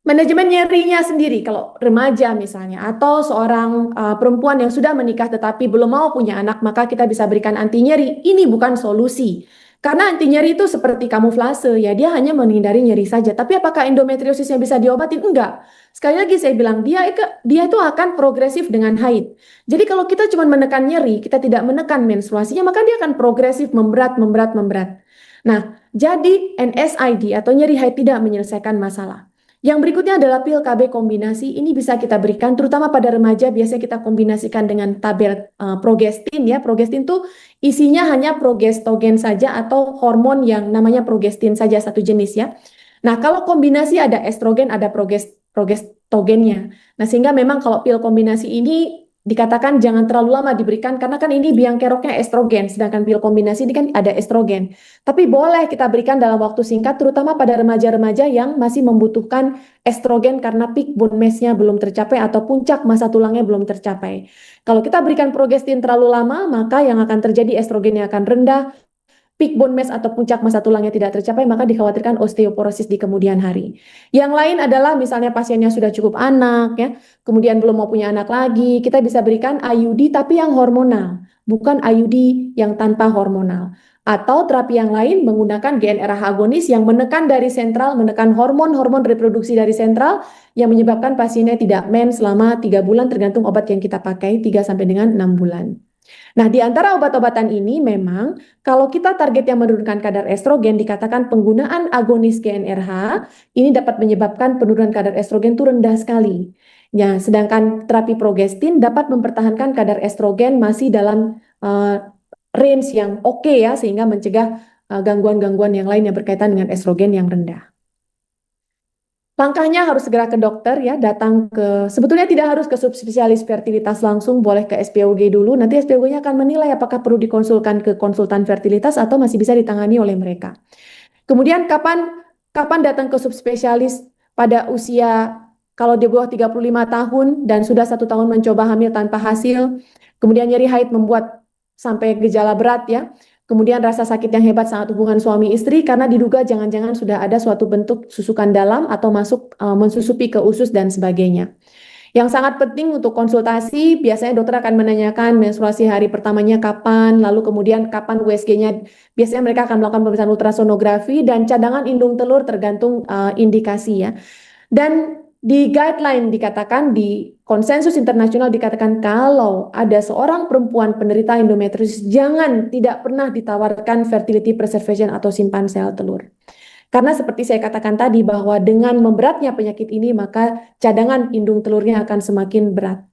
Manajemen nyerinya sendiri, kalau remaja misalnya, atau seorang perempuan yang sudah menikah tetapi belum mau punya anak, maka kita bisa berikan anti nyeri. Ini bukan solusi. Karena anti nyeri itu seperti kamuflase, ya dia hanya menghindari nyeri saja. Tapi apakah endometriosisnya bisa diobatin? Enggak. Sekali lagi saya bilang, dia itu akan progresif dengan haid. Jadi kalau kita cuma menekan nyeri, kita tidak menekan menstruasinya, maka dia akan progresif, memberat. Nah, jadi NSAID atau nyeri haid tidak menyelesaikan masalah. Yang berikutnya adalah pil KB kombinasi. Ini bisa kita berikan, terutama pada remaja. Biasanya kita kombinasikan dengan tabel progestin ya. Progestin itu isinya hanya progestogen saja atau hormon yang namanya progestin saja satu jenis ya. Nah, kalau kombinasi ada estrogen, ada progestogennya. Nah, sehingga memang kalau pil kombinasi ini dikatakan jangan terlalu lama diberikan karena kan ini biang keroknya estrogen, sedangkan pil kombinasi ini kan ada estrogen. Tapi boleh kita berikan dalam waktu singkat, terutama pada remaja-remaja yang masih membutuhkan estrogen karena peak bone mass-nya belum tercapai atau puncak masa tulangnya belum tercapai. Kalau kita berikan progestin terlalu lama, maka yang akan terjadi estrogennya akan rendah, peak bone mass atau puncak masa tulangnya tidak tercapai, maka dikhawatirkan osteoporosis di kemudian hari. Yang lain adalah misalnya pasiennya sudah cukup anak, ya, kemudian belum mau punya anak lagi, kita bisa berikan IUD tapi yang hormonal, bukan IUD yang tanpa hormonal. Atau terapi yang lain menggunakan GnRH agonis yang menekan dari sentral, menekan hormon-hormon reproduksi dari sentral yang menyebabkan pasiennya tidak mens selama 3 bulan tergantung obat yang kita pakai, 3 sampai dengan 6 bulan. Nah, di antara obat-obatan ini memang kalau kita targetnya menurunkan kadar estrogen, dikatakan penggunaan agonis GnRH ini dapat menyebabkan penurunan kadar estrogen itu rendah sekali. Ya, sedangkan terapi progestin dapat mempertahankan kadar estrogen masih dalam range yang oke ya, sehingga mencegah gangguan-gangguan yang lain yang berkaitan dengan estrogen yang rendah. Langkahnya harus segera ke dokter ya, sebetulnya tidak harus ke subspesialis fertilitas langsung, boleh ke SPOG dulu, nanti SPOG-nya akan menilai apakah perlu dikonsulkan ke konsultan fertilitas atau masih bisa ditangani oleh mereka. Kemudian kapan datang ke subspesialis pada usia, kalau di bawah 35 tahun dan sudah 1 tahun mencoba hamil tanpa hasil, kemudian nyeri haid membuat sampai gejala berat ya, kemudian rasa sakit yang hebat saat hubungan suami istri karena diduga jangan-jangan sudah ada suatu bentuk susukan dalam atau masuk mensusupi ke usus dan sebagainya. Yang sangat penting untuk konsultasi, biasanya dokter akan menanyakan menstruasi hari pertamanya kapan, lalu kemudian kapan USG-nya. Biasanya mereka akan melakukan pemeriksaan ultrasonografi dan cadangan indung telur tergantung indikasi ya. Dan di guideline dikatakan, di konsensus internasional dikatakan kalau ada seorang perempuan penderita endometriosis, jangan tidak pernah ditawarkan fertility preservation atau simpan sel telur. Karena seperti saya katakan tadi bahwa dengan memberatnya penyakit ini maka cadangan indung telurnya akan semakin berat.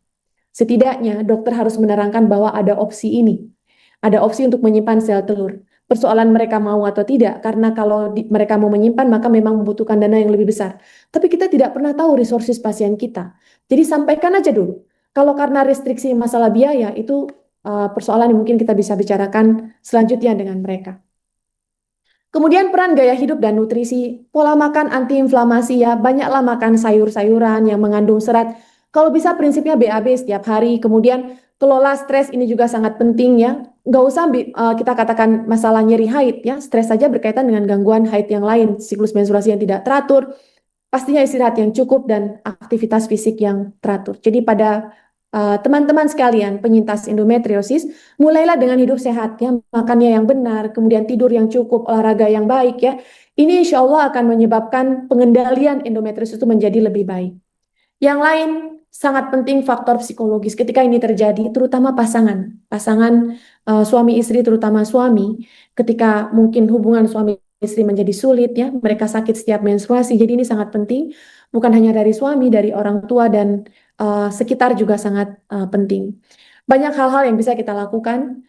Setidaknya dokter harus menerangkan bahwa ada opsi ini. Ada opsi untuk menyimpan sel telur. Persoalan mereka mau atau tidak, karena kalau mereka mau menyimpan maka memang membutuhkan dana yang lebih besar. Tapi kita tidak pernah tahu resources pasien kita. Jadi sampaikan aja dulu. Kalau karena restriksi masalah biaya itu persoalan yang mungkin kita bisa bicarakan selanjutnya dengan mereka. Kemudian peran gaya hidup dan nutrisi, pola makan antiinflamasi ya, banyaklah makan sayur-sayuran yang mengandung serat. Kalau bisa prinsipnya BAB setiap hari, kemudian kelola stres ini juga sangat penting ya. Nggak usah kita katakan masalah nyeri haid ya, stres saja berkaitan dengan gangguan haid yang lain, siklus menstruasi yang tidak teratur, pastinya istirahat yang cukup dan aktivitas fisik yang teratur. Jadi pada teman-teman sekalian penyintas endometriosis, mulailah dengan hidup sehat ya, makannya yang benar, kemudian tidur yang cukup, olahraga yang baik ya. Ini insya Allah akan menyebabkan pengendalian endometriosis itu menjadi lebih baik. Yang lain sangat penting faktor psikologis ketika ini terjadi, terutama pasangan suami istri, terutama suami, ketika mungkin hubungan suami istri menjadi sulit ya, mereka sakit setiap menstruasi. Jadi ini sangat penting, bukan hanya dari suami, dari orang tua dan sekitar juga sangat penting. Banyak hal-hal yang bisa kita lakukan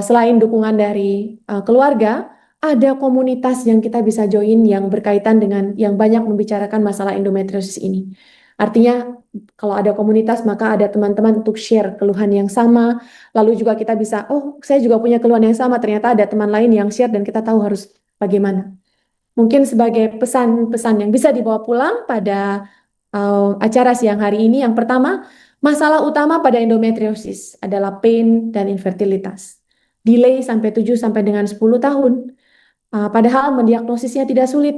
selain dukungan dari keluarga, ada komunitas yang kita bisa join yang berkaitan dengan yang banyak membicarakan masalah endometriosis ini. Artinya kalau ada komunitas maka ada teman-teman untuk share keluhan yang sama, lalu juga kita bisa, oh saya juga punya keluhan yang sama, ternyata ada teman lain yang share dan kita tahu harus bagaimana. Mungkin sebagai pesan-pesan yang bisa dibawa pulang pada acara siang hari ini, yang pertama, masalah utama pada endometriosis adalah pain dan infertilitas. Delay sampai 7 sampai dengan 10 tahun. Padahal mendiagnosisnya tidak sulit.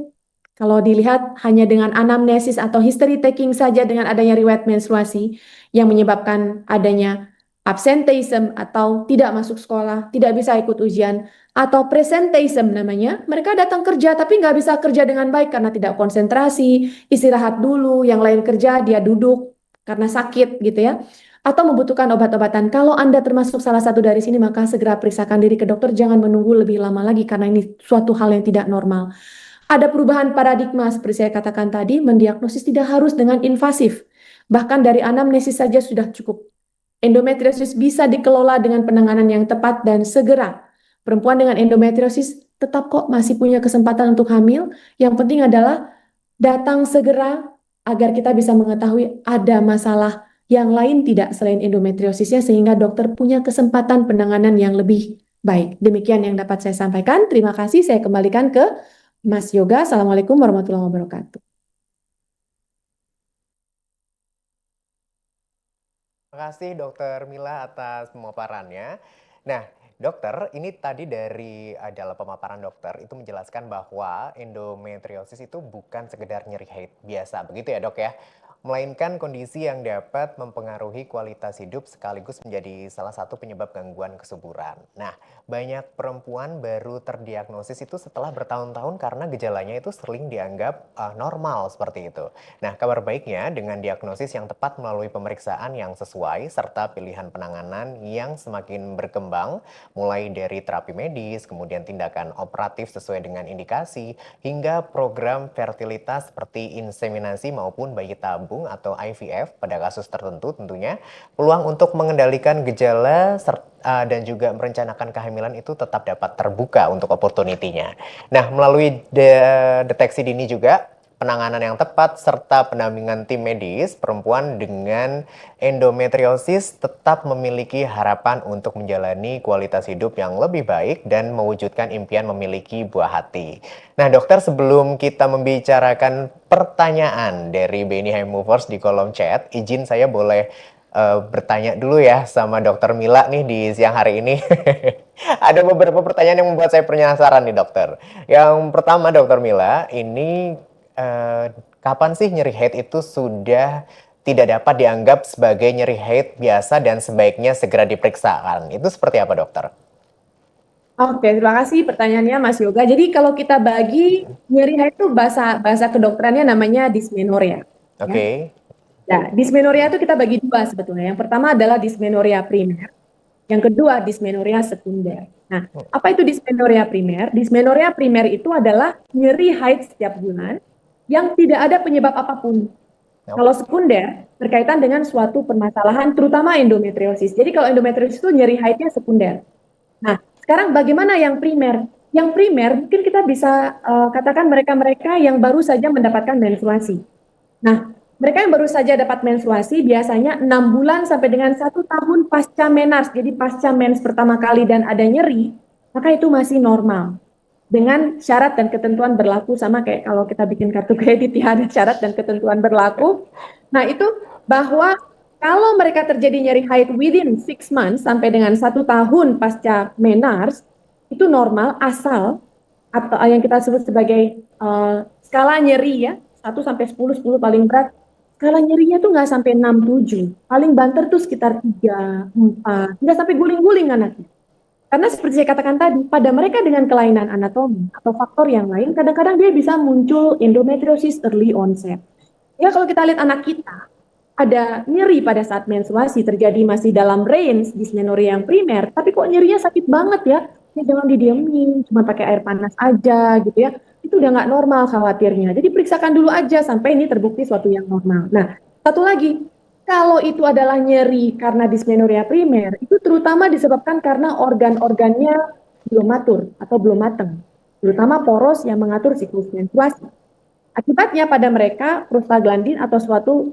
Kalau dilihat hanya dengan anamnesis atau history taking saja dengan adanya riwayat menstruasi yang menyebabkan adanya absenteeism atau tidak masuk sekolah, tidak bisa ikut ujian, atau presenteeism namanya, mereka datang kerja tapi nggak bisa kerja dengan baik karena tidak konsentrasi, istirahat dulu, yang lain kerja, dia duduk karena sakit gitu ya, atau membutuhkan obat-obatan. Kalau Anda termasuk salah satu dari sini, maka segera periksakan diri ke dokter, jangan menunggu lebih lama lagi karena ini suatu hal yang tidak normal. Ada perubahan paradigma seperti saya katakan tadi, mendiagnosis tidak harus dengan invasif, bahkan dari anamnesis saja sudah cukup. Endometriosis bisa dikelola dengan penanganan yang tepat dan segera. Perempuan dengan endometriosis tetap kok masih punya kesempatan untuk hamil. Yang penting adalah datang segera agar kita bisa mengetahui ada masalah yang lain tidak selain endometriosisnya sehingga dokter punya kesempatan penanganan yang lebih baik. Demikian yang dapat saya sampaikan. Terima kasih. Saya kembalikan ke Mas Yoga. Assalamualaikum warahmatullahi wabarakatuh. Terima kasih Dokter Mila atas pemaparannya. Nah, dokter, ini tadi dari dalam pemaparan dokter itu menjelaskan bahwa endometriosis itu bukan sekedar nyeri haid biasa, begitu ya dok ya? Melainkan kondisi yang dapat mempengaruhi kualitas hidup sekaligus menjadi salah satu penyebab gangguan kesuburan. Nah, banyak perempuan baru terdiagnosis itu setelah bertahun-tahun karena gejalanya itu sering dianggap normal seperti itu. Nah, kabar baiknya dengan diagnosis yang tepat melalui pemeriksaan yang sesuai serta pilihan penanganan yang semakin berkembang, mulai dari terapi medis, kemudian tindakan operatif sesuai dengan indikasi, hingga program fertilitas seperti inseminasi maupun bayi tabung atau IVF pada kasus tertentu tentunya, peluang untuk mengendalikan gejala dan juga merencanakan kehamilan itu tetap dapat terbuka untuk opportunity-nya. Nah, melalui deteksi dini juga, penanganan yang tepat serta pendampingan tim medis, perempuan dengan endometriosis tetap memiliki harapan untuk menjalani kualitas hidup yang lebih baik dan mewujudkan impian memiliki buah hati. Nah dokter, sebelum kita membicarakan pertanyaan dari BNI High Movers di kolom chat, izin saya boleh bertanya dulu ya sama Dokter Mila nih di siang hari ini. Ada beberapa pertanyaan yang membuat saya penasaran nih dokter. Yang pertama Dokter Mila, ini kapan sih nyeri haid itu sudah tidak dapat dianggap sebagai nyeri haid biasa dan sebaiknya segera diperiksakan. Itu seperti apa, dokter? Oke, terima kasih pertanyaannya Mas Yoga. Jadi kalau kita bagi nyeri haid itu bahasa kedokterannya namanya dysmenorrhea. Oke. Nah, dysmenorrhea itu kita bagi dua sebetulnya. Yang pertama adalah dysmenorrhea primer, yang kedua dysmenorrhea sekunder. Nah, apa itu dysmenorrhea primer? Dysmenorrhea primer itu adalah nyeri haid setiap bulan yang tidak ada penyebab apapun. Kalau sekunder berkaitan dengan suatu permasalahan, terutama endometriosis. Jadi kalau endometriosis itu nyeri haidnya sekunder. Nah, sekarang bagaimana yang primer? Yang primer mungkin kita bisa katakan mereka-mereka yang baru saja mendapatkan menstruasi. Nah, mereka yang baru saja dapat menstruasi biasanya 6 bulan sampai dengan 1 tahun pasca menars. Jadi pasca mens pertama kali dan ada nyeri, maka itu masih normal. Dengan syarat dan ketentuan berlaku sama kayak kalau kita bikin kartu kredit ya, ada syarat dan ketentuan berlaku. Nah, itu bahwa kalau mereka terjadi nyeri haid within 6 months sampai dengan 1 tahun pasca menars, itu normal asal atau yang kita sebut sebagai skala nyeri ya, 1 sampai 10, 10 paling berat. Skala nyerinya tuh nggak sampai 6, 7. Paling banter tuh sekitar 3, 4, nggak sampai guling-guling anaknya. Karena seperti saya katakan tadi, pada mereka dengan kelainan anatomi atau faktor yang lain, kadang-kadang dia bisa muncul endometriosis early onset. Ya kalau kita lihat anak kita, ada nyeri pada saat menstruasi terjadi masih dalam range dysmenorrhea yang primer, tapi kok nyerinya sakit banget ya? Ya jangan didiemin, cuma pakai air panas aja gitu ya. Itu udah nggak normal khawatirnya. Jadi periksakan dulu aja sampai ini terbukti suatu yang normal. Nah, satu lagi, kalau itu adalah nyeri karena dysmenorrhea primer, itu terutama disebabkan karena organ-organnya belum matur atau belum matang, terutama poros yang mengatur siklus menstruasi. Akibatnya pada mereka prostaglandin atau suatu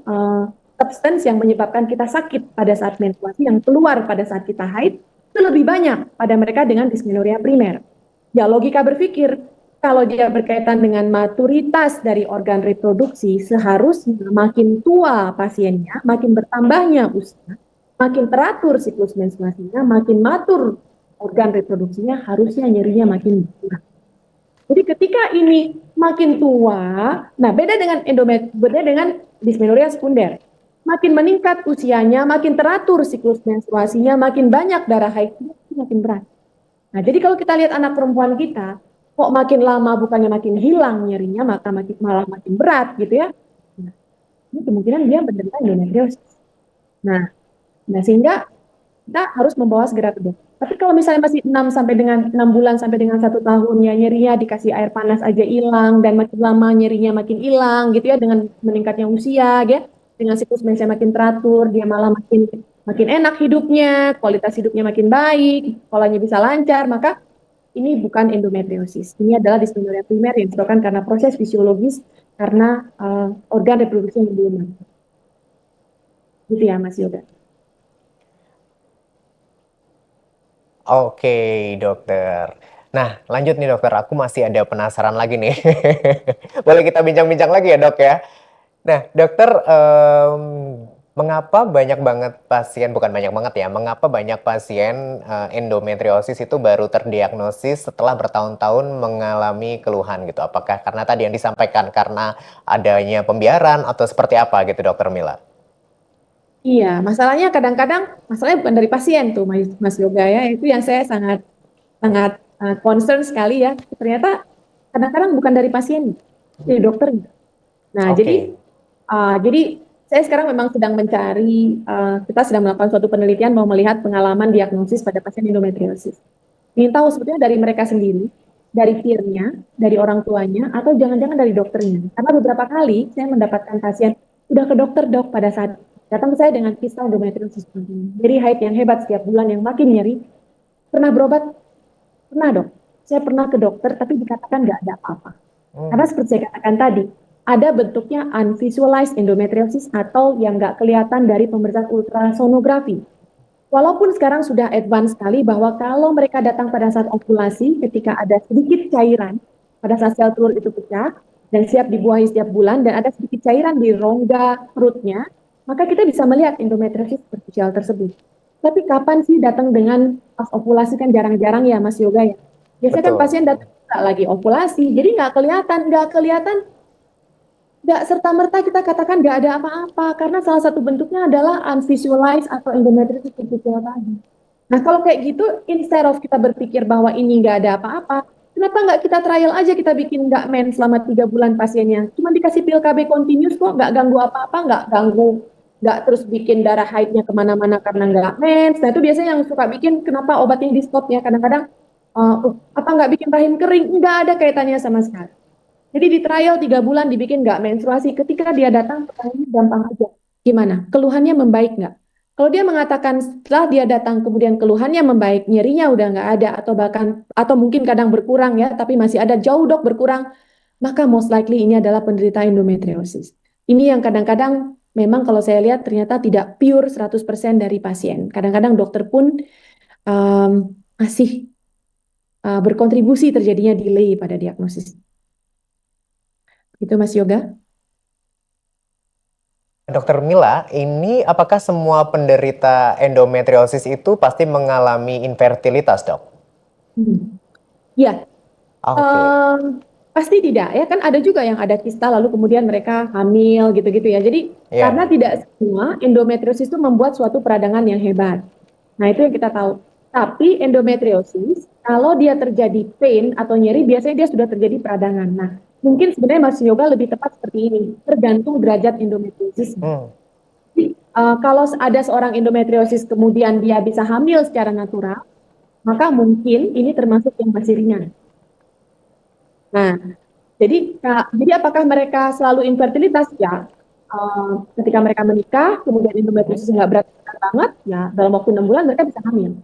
substance yang menyebabkan kita sakit pada saat menstruasi yang keluar pada saat kita haid itu lebih banyak pada mereka dengan dysmenorrhea primer. Ya logika berpikir, kalau dia berkaitan dengan maturitas dari organ reproduksi, seharusnya makin tua pasiennya, makin bertambahnya usia, makin teratur siklus menstruasinya, makin matur organ reproduksinya, harusnya nyerinya makin berkurang. Jadi ketika ini makin tua, nah beda dengan dysmenorrhea sekunder. Makin meningkat usianya, makin teratur siklus menstruasinya, makin banyak darah haidnya, makin berat. Nah, jadi kalau kita lihat anak perempuan kita, kok makin lama bukannya makin hilang nyerinya, maka malah makin berat gitu ya. Nah, ini kemungkinan dia menderita endometriosis. Nah, sehingga kita harus membawa segera ke dokter. Tapi kalau misalnya masih 6 bulan sampai dengan 1 tahun ya nyerinya dikasih air panas aja hilang dan makin lama nyerinya makin hilang gitu ya dengan meningkatnya usia ya. Dengan siklus mensnya makin teratur, dia malah makin enak hidupnya, kualitas hidupnya makin baik, polanya bisa lancar, maka ini bukan endometriosis. Ini adalah dysmenorrhea primer yang disebabkan karena proses fisiologis karena organ reproduksi yang belum matang. Gitu ya Mas Yoga. Oke, dokter. Nah, lanjut nih dokter, aku masih ada penasaran lagi nih. Boleh kita bincang-bincang lagi ya dok ya? Nah, dokter, mengapa banyak banget pasien, bukan banyak banget ya, mengapa banyak pasien endometriosis itu baru terdiagnosis setelah bertahun-tahun mengalami keluhan gitu? Apakah karena tadi yang disampaikan, karena adanya pembiaran atau seperti apa gitu dokter Mila? Iya, masalahnya kadang-kadang, masalahnya bukan dari pasien tuh Mas Yoga ya, itu yang saya sangat concern sekali ya. Ternyata kadang-kadang bukan dari pasien, dari dokter. Nah, jadi saya sekarang memang sedang mencari, kita sedang melakukan suatu penelitian mau melihat pengalaman diagnosis pada pasien endometriosis. Ingin tahu sebetulnya dari mereka sendiri, dari peer-nya, dari orang tuanya, atau jangan-jangan dari dokternya. Karena beberapa kali saya mendapatkan pasien, udah ke dokter dok pada saat datang ke saya dengan kisah endometriosis. Jadi haid yang hebat setiap bulan yang makin nyeri. Pernah berobat? Pernah dok. Saya pernah ke dokter tapi dikatakan nggak ada apa-apa. Karena seperti saya katakan tadi, ada bentuknya unvisualized endometriosis atau yang nggak kelihatan dari pemeriksaan ultrasonografi. Walaupun sekarang sudah advance sekali bahwa kalau mereka datang pada saat ovulasi, ketika ada sedikit cairan, pada saat sel telur itu pecah, dan siap dibuahi setiap bulan, dan ada sedikit cairan di rongga perutnya, maka kita bisa melihat endometriosis superficial tersebut. Tapi kapan sih datang dengan pas ovulasi kan jarang-jarang ya Mas Yoga ya. Biasanya kan pasien datang lagi ovulasi, jadi nggak kelihatan nggak serta-merta kita katakan nggak ada apa-apa, karena salah satu bentuknya adalah unvisualized atau endometriosis superficial tadi. Nah, kalau kayak gitu, instead of kita berpikir bahwa ini nggak ada apa-apa, kenapa nggak kita trial aja, kita bikin nggak mens selama 3 bulan pasiennya. Cuma dikasih pil KB continuous kok, nggak ganggu apa-apa, nggak terus bikin darah haidnya kemana-mana karena nggak mens. Nah, itu biasanya yang suka bikin, kenapa obatnya di stop ya, kadang-kadang, apa nggak bikin rahim kering? Nggak ada kaitannya sama sekali. Jadi di trial 3 bulan dibikin nggak menstruasi, ketika dia datang, pertanyaannya gampang aja. Gimana? Keluhannya membaik nggak? Kalau dia mengatakan setelah dia datang kemudian keluhannya membaik, nyerinya udah nggak ada atau mungkin kadang berkurang ya, tapi masih ada jauh dok berkurang, maka most likely ini adalah penderita endometriosis. Ini yang kadang-kadang memang kalau saya lihat ternyata tidak pure 100% dari pasien. Kadang-kadang dokter pun masih berkontribusi terjadinya delay pada diagnosis. Itu Mas Yoga. Dokter Mila, ini apakah semua penderita endometriosis itu pasti mengalami infertilitas, dok? Ya, Oke. pasti tidak ya, kan ada juga yang ada kista lalu kemudian mereka hamil gitu-gitu ya. Jadi Iya. karena tidak semua endometriosis itu membuat suatu peradangan yang hebat. Nah, itu yang kita tahu. Tapi endometriosis kalau dia terjadi pain atau nyeri biasanya dia sudah terjadi peradangan. Nah, mungkin sebenarnya Mas Yoga lebih tepat seperti ini, tergantung derajat endometriosis. Jadi, kalau ada seorang endometriosis kemudian dia bisa hamil secara natural, maka mungkin ini termasuk yang masih ringan. Nah, jadi apakah mereka selalu infertilitas? Ya, ketika mereka menikah, kemudian endometriosis nggak berat banget, ya dalam waktu 6 bulan mereka bisa hamil.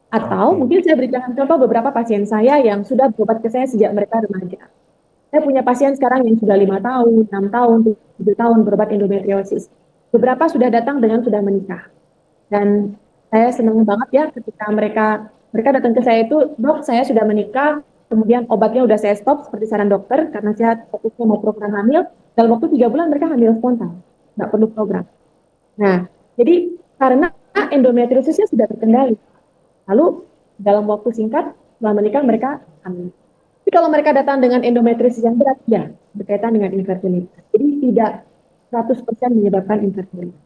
Atau mungkin saya berikan contoh beberapa pasien saya yang sudah berobat ke saya sejak mereka remaja. Saya punya pasien sekarang yang sudah 5 tahun, 6 tahun, 7 tahun berobat endometriosis. Beberapa sudah datang dengan sudah menikah. Dan saya senang banget ya ketika mereka datang ke saya itu, dok saya sudah menikah, kemudian obatnya udah saya stop seperti saran dokter, karena saya fokusnya mau program hamil, dalam waktu 3 bulan mereka hamil spontan, nggak perlu program. Nah, jadi karena endometriosisnya sudah terkendali, lalu dalam waktu singkat setelah menikah mereka hamil. Tapi kalau mereka datang dengan endometriosis yang berat, ya berkaitan dengan infertilitas. Jadi tidak 100% menyebabkan infertilitas.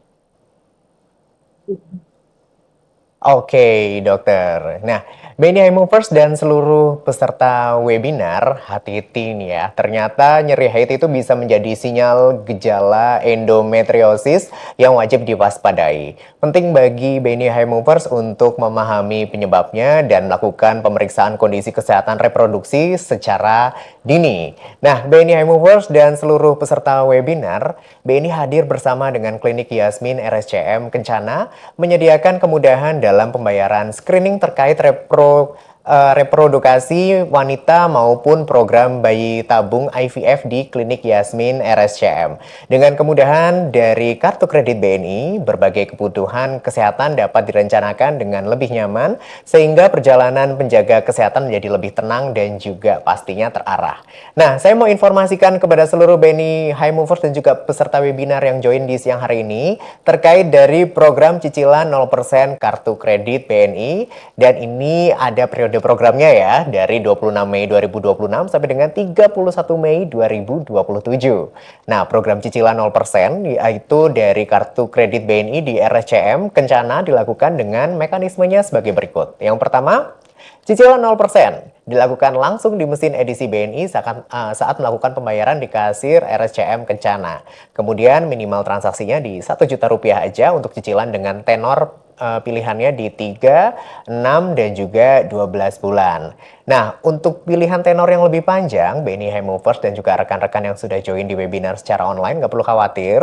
Oke, dokter. Nah, BNI High Movers dan seluruh peserta webinar, hati-hati nih ya. Ternyata nyeri haid itu bisa menjadi sinyal gejala endometriosis yang wajib diwaspadai. Penting bagi BNI High Movers untuk memahami penyebabnya dan melakukan pemeriksaan kondisi kesehatan reproduksi secara dini. Nah, BNI High Movers dan seluruh peserta webinar, BNI hadir bersama dengan Klinik Yasmin RSCM Kencana menyediakan kemudahan dalam pembayaran screening terkait reprodukasi wanita maupun program bayi tabung IVF di Klinik Yasmin RSCM. Dengan kemudahan dari kartu kredit BNI, berbagai kebutuhan kesehatan dapat direncanakan dengan lebih nyaman sehingga perjalanan penjaga kesehatan menjadi lebih tenang dan juga pastinya terarah. Nah, saya mau informasikan kepada seluruh BNI High Movers dan juga peserta webinar yang join di siang hari ini terkait dari program cicilan 0% kartu kredit BNI, dan ini ada periode programnya ya dari 26 Mei 2026 sampai dengan 31 Mei 2027. Nah, program cicilan 0% yaitu dari kartu kredit BNI di RSCM Kencana dilakukan dengan mekanismenya sebagai berikut. Yang pertama, cicilan 0% dilakukan langsung di mesin edisi BNI saat melakukan pembayaran di kasir RSCM Kencana. Kemudian minimal transaksinya di Rp1 juta aja untuk cicilan dengan tenor pilihannya di 3, 6, dan juga 12 bulan. Nah, untuk pilihan tenor yang lebih panjang, BNI High Movers dan juga rekan-rekan yang sudah join di webinar secara online nggak perlu khawatir.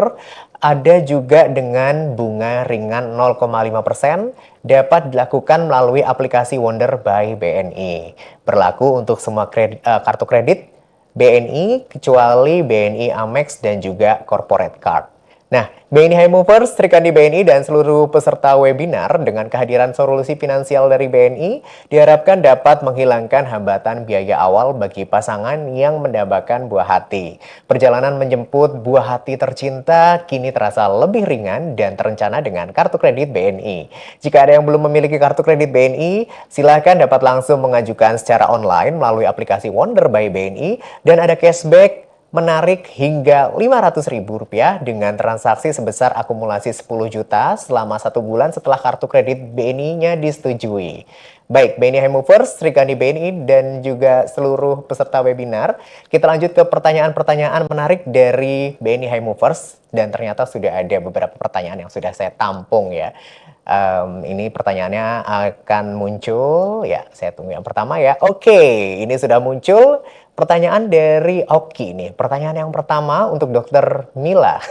Ada juga dengan bunga ringan 0,5% dapat dilakukan melalui aplikasi Wonder by BNI. Berlaku untuk semua kartu kredit BNI kecuali BNI Amex dan juga Corporate Card. Nah, BNI High Movers, Serikandi BNI, dan seluruh peserta webinar dengan kehadiran solusi finansial dari BNI diharapkan dapat menghilangkan hambatan biaya awal bagi pasangan yang mendambakan buah hati. Perjalanan menjemput buah hati tercinta kini terasa lebih ringan dan terencana dengan kartu kredit BNI. Jika ada yang belum memiliki kartu kredit BNI, silakan dapat langsung mengajukan secara online melalui aplikasi Wonder by BNI dan ada cashback menarik hingga Rp500.000 dengan transaksi sebesar akumulasi 10 juta selama 1 bulan setelah kartu kredit BNI-nya disetujui. Baik, BNI High Movers, Srikandi BNI, dan juga seluruh peserta webinar. Kita lanjut ke pertanyaan-pertanyaan menarik dari BNI High Movers. Dan ternyata sudah ada beberapa pertanyaan yang sudah saya tampung ya. Ini pertanyaannya akan muncul. Ya, saya tunggu yang pertama ya. Oke, ini sudah muncul. Pertanyaan dari Oki nih. Pertanyaan yang pertama untuk Dokter Mila.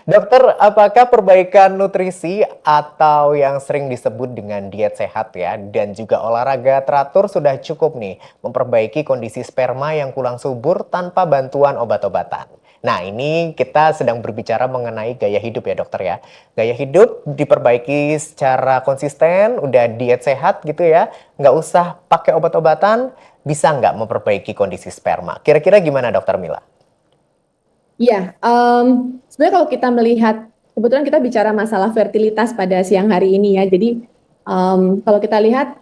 Dokter, apakah perbaikan nutrisi atau yang sering disebut dengan diet sehat ya dan juga olahraga teratur sudah cukup nih memperbaiki kondisi sperma yang kurang subur tanpa bantuan obat-obatan? Nah, ini kita sedang berbicara mengenai gaya hidup ya dokter ya. Gaya hidup diperbaiki secara konsisten, udah diet sehat gitu ya, nggak usah pakai obat-obatan, bisa nggak memperbaiki kondisi sperma? Kira-kira gimana dokter Mila? Iya, sebenarnya kalau kita melihat, kebetulan kita bicara masalah fertilitas pada siang hari ini ya. Jadi kalau kita lihat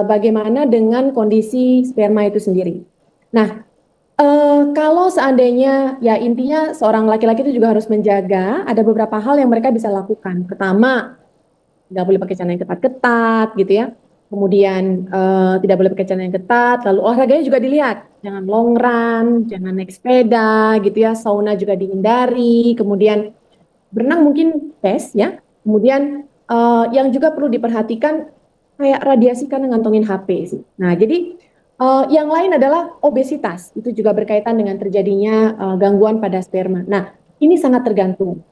bagaimana dengan kondisi sperma itu sendiri. Nah, kalau seandainya ya intinya seorang laki-laki itu juga harus menjaga, ada beberapa hal yang mereka bisa lakukan. Pertama, nggak boleh pakai celana yang ketat-ketat gitu ya. Kemudian tidak boleh pakai celana yang ketat, lalu olahraganya juga dilihat, jangan long run, jangan naik sepeda gitu ya, sauna juga dihindari, kemudian berenang mungkin tes ya, kemudian yang juga perlu diperhatikan kayak radiasi karena ngantongin HP sih. Nah jadi yang lain adalah obesitas, itu juga berkaitan dengan terjadinya gangguan pada sperma. Nah ini sangat tergantung.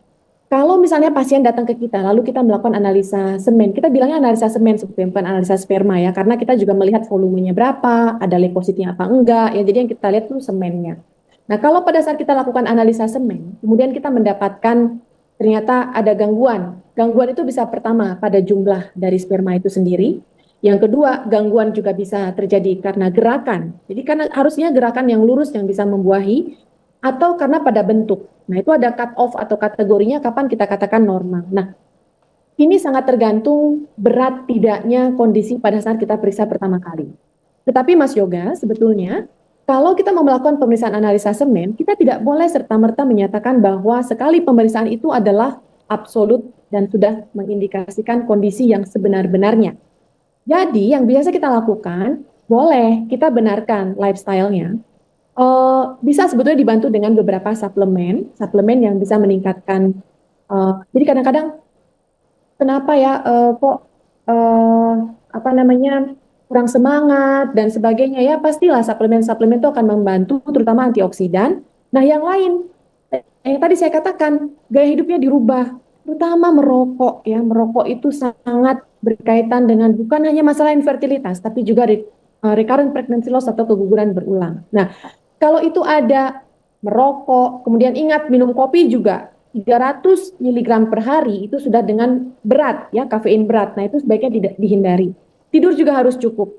Kalau misalnya pasien datang ke kita, lalu kita melakukan analisa semen, kita bilangnya analisa semen sebenarnya, bukan analisa sperma ya, karena kita juga melihat volumenya berapa, ada leukositnya apa enggak, ya jadi yang kita lihat tuh semennya. Nah kalau pada saat kita lakukan analisa semen, kemudian kita mendapatkan ternyata ada gangguan. Gangguan itu bisa pertama pada jumlah dari sperma itu sendiri, yang kedua gangguan juga bisa terjadi karena gerakan, jadi karena harusnya gerakan yang lurus yang bisa membuahi, atau karena pada bentuk. Nah, itu ada cut off atau kategorinya kapan kita katakan normal. Nah, ini sangat tergantung berat tidaknya kondisi pada saat kita periksa pertama kali. Tetapi Mas Yoga, sebetulnya kalau kita mau melakukan pemeriksaan analisa semen, kita tidak boleh serta-merta menyatakan bahwa sekali pemeriksaan itu adalah absolut dan sudah mengindikasikan kondisi yang sebenar-benarnya. Jadi, yang biasa kita lakukan, boleh kita benarkan lifestyle-nya, bisa sebetulnya dibantu dengan beberapa suplemen yang bisa meningkatkan. Jadi kadang-kadang kenapa ya kok kurang semangat dan sebagainya ya, pastilah suplemen itu akan membantu terutama antioksidan. Nah yang lain yang tadi saya katakan gaya hidupnya dirubah, terutama merokok ya. Merokok itu sangat berkaitan dengan bukan hanya masalah infertilitas tapi juga recurrent pregnancy loss atau keguguran berulang. Nah kalau itu ada merokok, kemudian ingat minum kopi juga 300 mg per hari itu sudah dengan berat ya, kafein berat. Nah itu sebaiknya dihindari. Tidur juga harus cukup.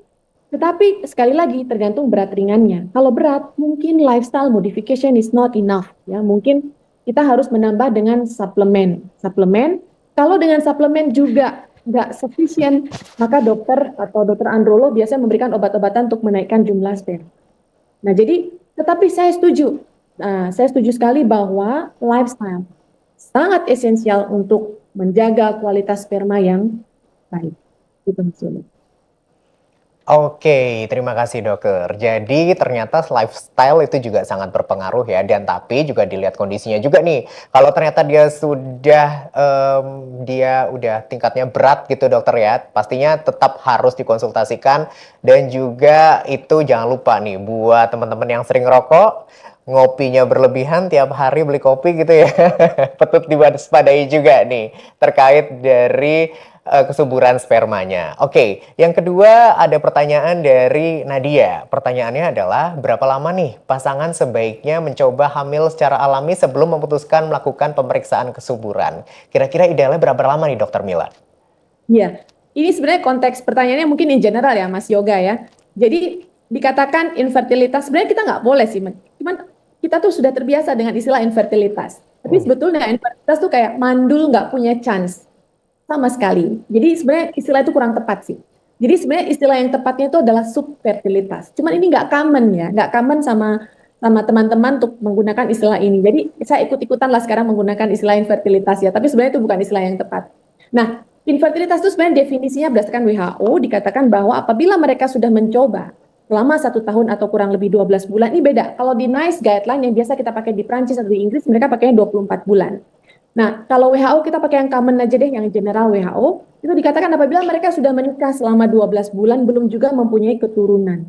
Tetapi sekali lagi tergantung berat ringannya. Kalau berat mungkin lifestyle modification is not enough ya. Mungkin kita harus menambah dengan suplemen. Kalau dengan suplemen juga nggak sufficient, maka dokter atau dokter androlog biasanya memberikan obat-obatan untuk menaikkan jumlah sperma. Nah jadi tetapi saya setuju sekali bahwa lifestyle sangat esensial untuk menjaga kualitas sperma yang baik. Itu maksudnya. Oke, terima kasih dokter. Jadi ternyata lifestyle itu juga sangat berpengaruh ya, dan tapi juga dilihat kondisinya juga nih. Kalau ternyata dia udah tingkatnya berat gitu dokter ya, pastinya tetap harus dikonsultasikan. Dan juga itu jangan lupa nih buat teman-teman yang sering rokok, ngopinya berlebihan tiap hari beli kopi gitu ya. Patut diwaspadai juga nih terkait dari kesuburan spermanya. Oke, yang kedua ada pertanyaan dari Nadia. Pertanyaannya adalah berapa lama nih pasangan sebaiknya mencoba hamil secara alami sebelum memutuskan melakukan pemeriksaan kesuburan? Kira-kira idealnya berapa lama nih Dokter Mila? Iya, ini sebenarnya konteks pertanyaannya mungkin in general ya Mas Yoga ya. Jadi dikatakan infertilitas, sebenarnya kita nggak boleh sih. Cuman kita tuh sudah terbiasa dengan istilah infertilitas. Tapi sebetulnya infertilitas tuh kayak mandul nggak punya chance. Sama sekali. Jadi sebenarnya istilah itu kurang tepat sih. Jadi sebenarnya istilah yang tepatnya itu adalah subfertilitas. Cuman ini nggak common ya, nggak common sama sama teman-teman untuk menggunakan istilah ini. Jadi saya ikut-ikutan lah sekarang menggunakan istilah infertilitas ya, tapi sebenarnya itu bukan istilah yang tepat. Nah, infertilitas itu sebenarnya definisinya berdasarkan WHO dikatakan bahwa apabila mereka sudah mencoba selama 1 tahun atau kurang lebih 12 bulan, ini beda. Kalau di NICE guideline yang biasa kita pakai di Prancis atau di Inggris, mereka pakainya 24 bulan. Nah, kalau WHO kita pakai yang common aja deh, yang general WHO, itu dikatakan apabila mereka sudah menikah selama 12 bulan, belum juga mempunyai keturunan.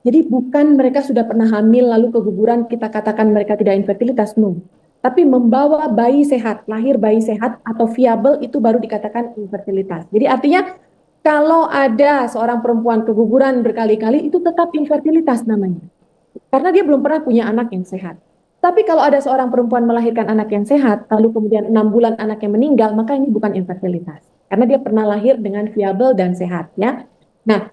Jadi bukan mereka sudah pernah hamil lalu keguguran kita katakan mereka tidak infertilitas, no. Tapi membawa bayi sehat, lahir bayi sehat atau viable itu baru dikatakan infertilitas. Jadi artinya kalau ada seorang perempuan keguguran berkali-kali itu tetap infertilitas namanya. Karena dia belum pernah punya anak yang sehat. Tapi kalau ada seorang perempuan melahirkan anak yang sehat, lalu kemudian 6 bulan anaknya meninggal, maka ini bukan infertilitas. Karena dia pernah lahir dengan viable dan sehat, ya. Nah,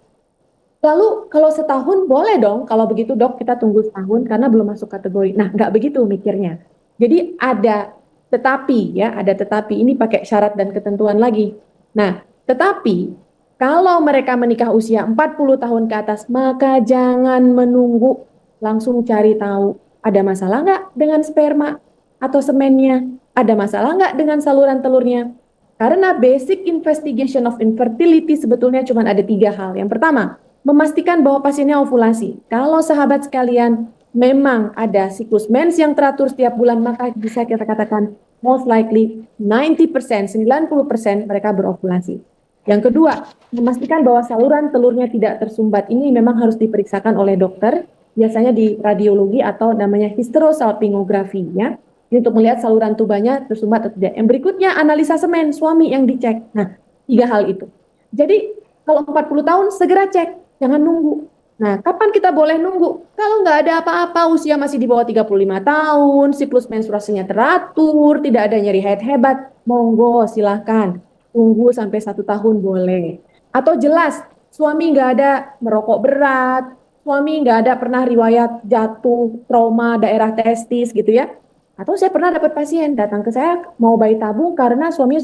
lalu kalau setahun boleh dong, kalau begitu dok kita tunggu setahun karena belum masuk kategori. Nah nggak begitu mikirnya. Jadi ada tetapi ya, ada tetapi ini pakai syarat dan ketentuan lagi. Nah tetapi kalau mereka menikah usia 40 tahun ke atas maka jangan menunggu, langsung cari tahu ada masalah nggak dengan sperma atau semennya, ada masalah nggak dengan saluran telurnya. Karena basic investigation of infertility sebetulnya cuma ada 3 hal. Yang pertama, memastikan bahwa pasiennya ovulasi. Kalau sahabat sekalian memang ada siklus mens yang teratur setiap bulan, maka bisa kita katakan most likely 90%, 90% mereka berovulasi. Yang kedua, memastikan bahwa saluran telurnya tidak tersumbat. Ini memang harus diperiksakan oleh dokter, biasanya di radiologi atau namanya hysterosalpingografi ya. Ini untuk melihat saluran tubannya tersumbat atau tidak. Yang berikutnya analisa semen, suami yang dicek. Nah, 3 hal itu. Jadi kalau 40 tahun segera cek. Jangan nunggu. Nah, kapan kita boleh nunggu? Kalau nggak ada apa-apa, usia masih di bawah 35 tahun, siklus menstruasinya teratur, tidak ada nyeri haid hebat, monggo silahkan. Tunggu sampai 1 tahun boleh. Atau jelas, suami nggak ada merokok berat, suami nggak ada pernah riwayat jatuh, trauma, daerah testis gitu ya. Atau saya pernah dapat pasien datang ke saya mau bayi tabung karena suaminya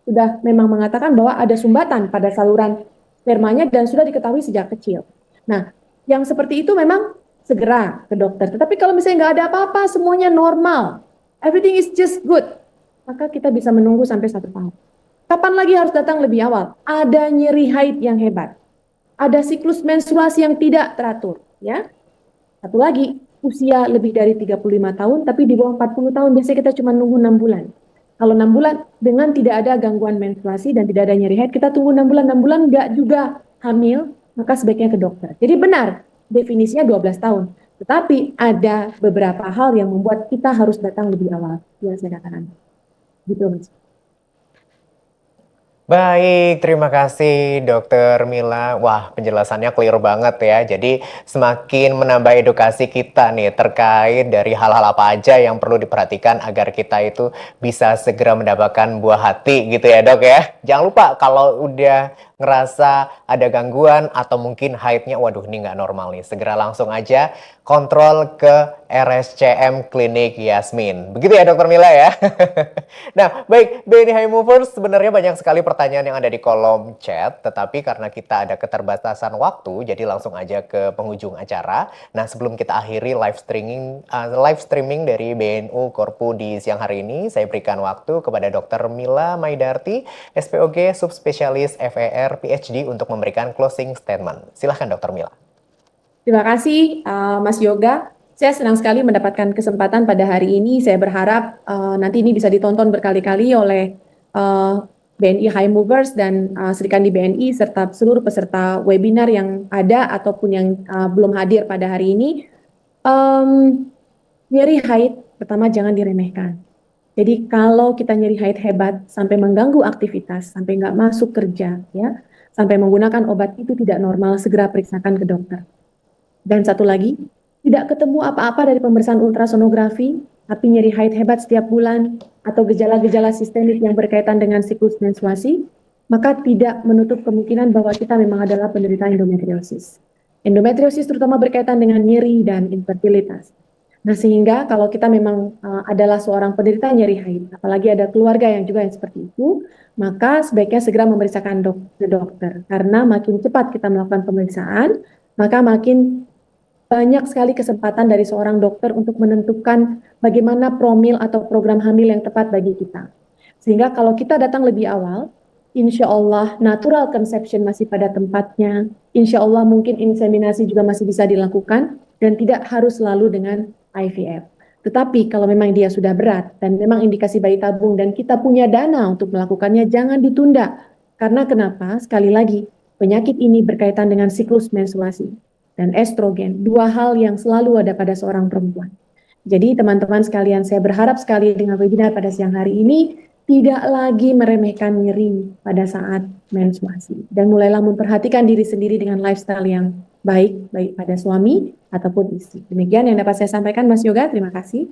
sudah memang mengatakan bahwa ada sumbatan pada saluran spermanya dan sudah diketahui sejak kecil. Nah, yang seperti itu memang segera ke dokter. Tetapi kalau misalnya nggak ada apa-apa, semuanya normal, everything is just good, maka kita bisa menunggu sampai 1 tahun. Kapan lagi harus datang lebih awal? Ada nyeri haid yang hebat, ada siklus menstruasi yang tidak teratur, ya. Satu lagi, usia lebih dari 35 tahun, tapi di bawah 40 tahun, biasanya kita cuma nunggu 6 bulan. Kalau 6 bulan dengan tidak ada gangguan menstruasi dan tidak ada nyeri haid, kita tunggu 6 bulan nggak juga hamil, maka sebaiknya ke dokter. Jadi benar, definisinya 12 tahun. Tetapi ada beberapa hal yang membuat kita harus datang lebih awal. Ya, saya katakan. Gitu, Mas. Baik, terima kasih Dokter Mila. Wah, penjelasannya clear banget ya. Jadi semakin menambah edukasi kita nih terkait dari hal-hal apa aja yang perlu diperhatikan agar kita itu bisa segera mendapatkan buah hati gitu ya dok ya. Jangan lupa kalau udah ngerasa ada gangguan atau mungkin haidnya, waduh ini nggak normal nih, segera langsung aja kontrol ke RSCM Klinik Yasmin. Begitu ya Dokter Mila ya. Nah baik, BNI High Movers, sebenarnya banyak sekali pertanyaan yang ada di kolom chat, tetapi karena kita ada keterbatasan waktu, jadi langsung aja ke penghujung acara. Nah sebelum kita akhiri live streaming dari BNU Korpu di siang hari ini, saya berikan waktu kepada Dokter Mila Maidarti, SPOG Subspesialis FER PhD untuk memberikan closing statement. Silahkan Dokter Mila. Terima kasih Mas Yoga. Saya senang sekali mendapatkan kesempatan pada hari ini. Saya berharap nanti ini bisa ditonton berkali-kali oleh BNI High Movers dan Serikandi BNI serta seluruh peserta webinar yang ada ataupun yang belum hadir pada hari ini. Nyeri haid, pertama jangan diremehkan. Jadi kalau kita nyeri haid hebat sampai mengganggu aktivitas, sampai nggak masuk kerja, ya, sampai menggunakan obat itu tidak normal, segera periksakan ke dokter. Dan satu lagi, tidak ketemu apa-apa dari pemeriksaan ultrasonografi, tapi nyeri haid hebat setiap bulan, atau gejala-gejala sistemik yang berkaitan dengan siklus menstruasi, maka tidak menutup kemungkinan bahwa kita memang adalah penderita endometriosis. Endometriosis terutama berkaitan dengan nyeri dan infertilitas. Nah sehingga kalau kita memang adalah seorang penderita nyeri haid, apalagi ada keluarga yang juga yang seperti itu, maka sebaiknya segera memeriksakan ke dokter. Karena makin cepat kita melakukan pemeriksaan, maka makin banyak sekali kesempatan dari seorang dokter untuk menentukan bagaimana promil atau program hamil yang tepat bagi kita. Sehingga kalau kita datang lebih awal, insya Allah natural conception masih pada tempatnya, insya Allah mungkin inseminasi juga masih bisa dilakukan, dan tidak harus selalu dengan IVF. Tetapi kalau memang dia sudah berat dan memang indikasi bayi tabung dan kita punya dana untuk melakukannya, jangan ditunda. Karena kenapa? Sekali lagi, penyakit ini berkaitan dengan siklus menstruasi dan estrogen, dua hal yang selalu ada pada seorang perempuan. Jadi teman-teman sekalian, saya berharap sekali dengan webinar pada siang hari ini tidak lagi meremehkan nyeri pada saat menstruasi dan mulailah memperhatikan diri sendiri dengan lifestyle yang baik pada suami ataupun istri. Demikian yang dapat saya sampaikan, Mas Yoga. Terima kasih.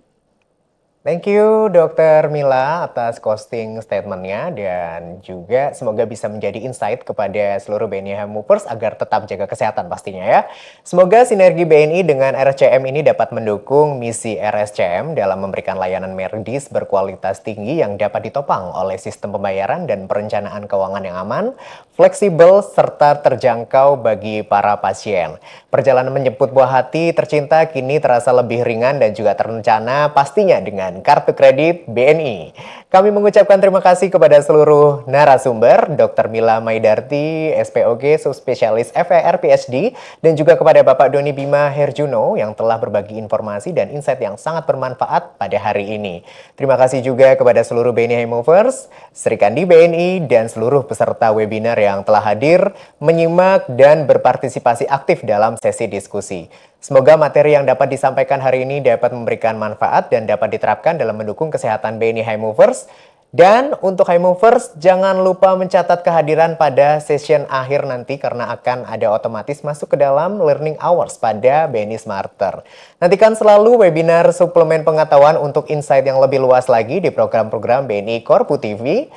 Thank you Dr. Mila atas closing statement-nya dan juga semoga bisa menjadi insight kepada seluruh BNI High Movers agar tetap jaga kesehatan pastinya ya. Semoga sinergi BNI dengan RSCM ini dapat mendukung misi RSCM dalam memberikan layanan medis berkualitas tinggi yang dapat ditopang oleh sistem pembayaran dan perencanaan keuangan yang aman, fleksibel, serta terjangkau bagi para pasien. Perjalanan menjemput buah hati tercinta kini terasa lebih ringan dan juga terencana pastinya dengan kartu kredit BNI. Kami mengucapkan terima kasih kepada seluruh narasumber, Dr. Mila Maidarti, SPOG, Subspesialis FER PhD, dan juga kepada Bapak Doni Bima Herjuno yang telah berbagi informasi dan insight yang sangat bermanfaat pada hari ini. Terima kasih juga kepada seluruh BNI High Movers, Sri Kandi BNI, dan seluruh peserta webinar yang telah hadir, menyimak, dan berpartisipasi aktif dalam sesi diskusi. Semoga materi yang dapat disampaikan hari ini dapat memberikan manfaat dan dapat diterapkan dalam mendukung kesehatan BNI High Movers. Dan untuk High Movers, jangan lupa mencatat kehadiran pada session akhir nanti karena akan ada otomatis masuk ke dalam learning hours pada BNI Smarter. Nantikan selalu webinar suplemen pengetahuan untuk insight yang lebih luas lagi di program-program BNI Korpu TV.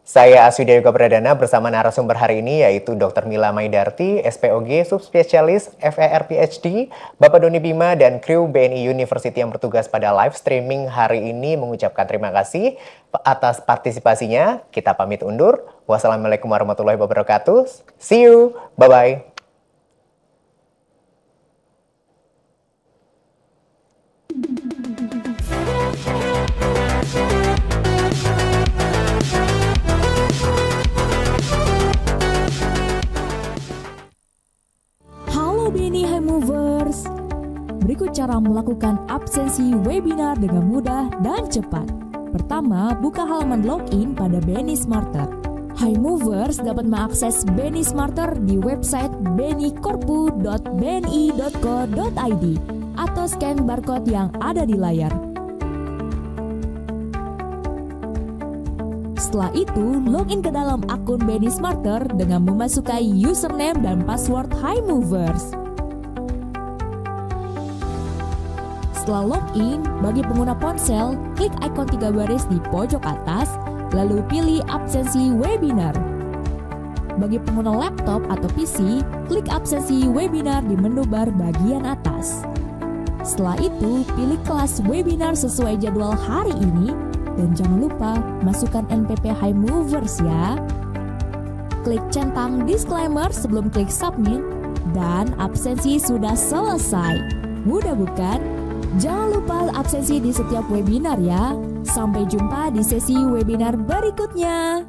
Saya Aswida Yoga Pradana bersama narasumber hari ini yaitu Dr. Mila Maidarti, SPOG, Subspesialis FER PhD, Bapak Doni Bima, dan kru BNI University yang bertugas pada live streaming hari ini mengucapkan terima kasih atas partisipasinya. Kita pamit undur. Wassalamualaikum warahmatullahi wabarakatuh. See you. Bye-bye. BNI High Movers. Berikut cara melakukan absensi webinar dengan mudah dan cepat. Pertama, buka halaman login pada BNI Smarter. High Movers dapat mengakses BNI Smarter di website bnikorpu.bni.co.id atau scan barcode yang ada di layar. Setelah itu, login ke dalam akun BNI Smarter dengan memasukkan username dan password High Movers. Setelah login, bagi pengguna ponsel, klik ikon 3 baris di pojok atas, lalu pilih absensi webinar. Bagi pengguna laptop atau PC, klik absensi webinar di menu bar bagian atas. Setelah itu, pilih kelas webinar sesuai jadwal hari ini, dan jangan lupa masukkan NPP High Movers ya. Klik centang disclaimer sebelum klik submit, dan absensi sudah selesai. Mudah bukan? Jangan lupa absensi di setiap webinar ya. Sampai jumpa di sesi webinar berikutnya.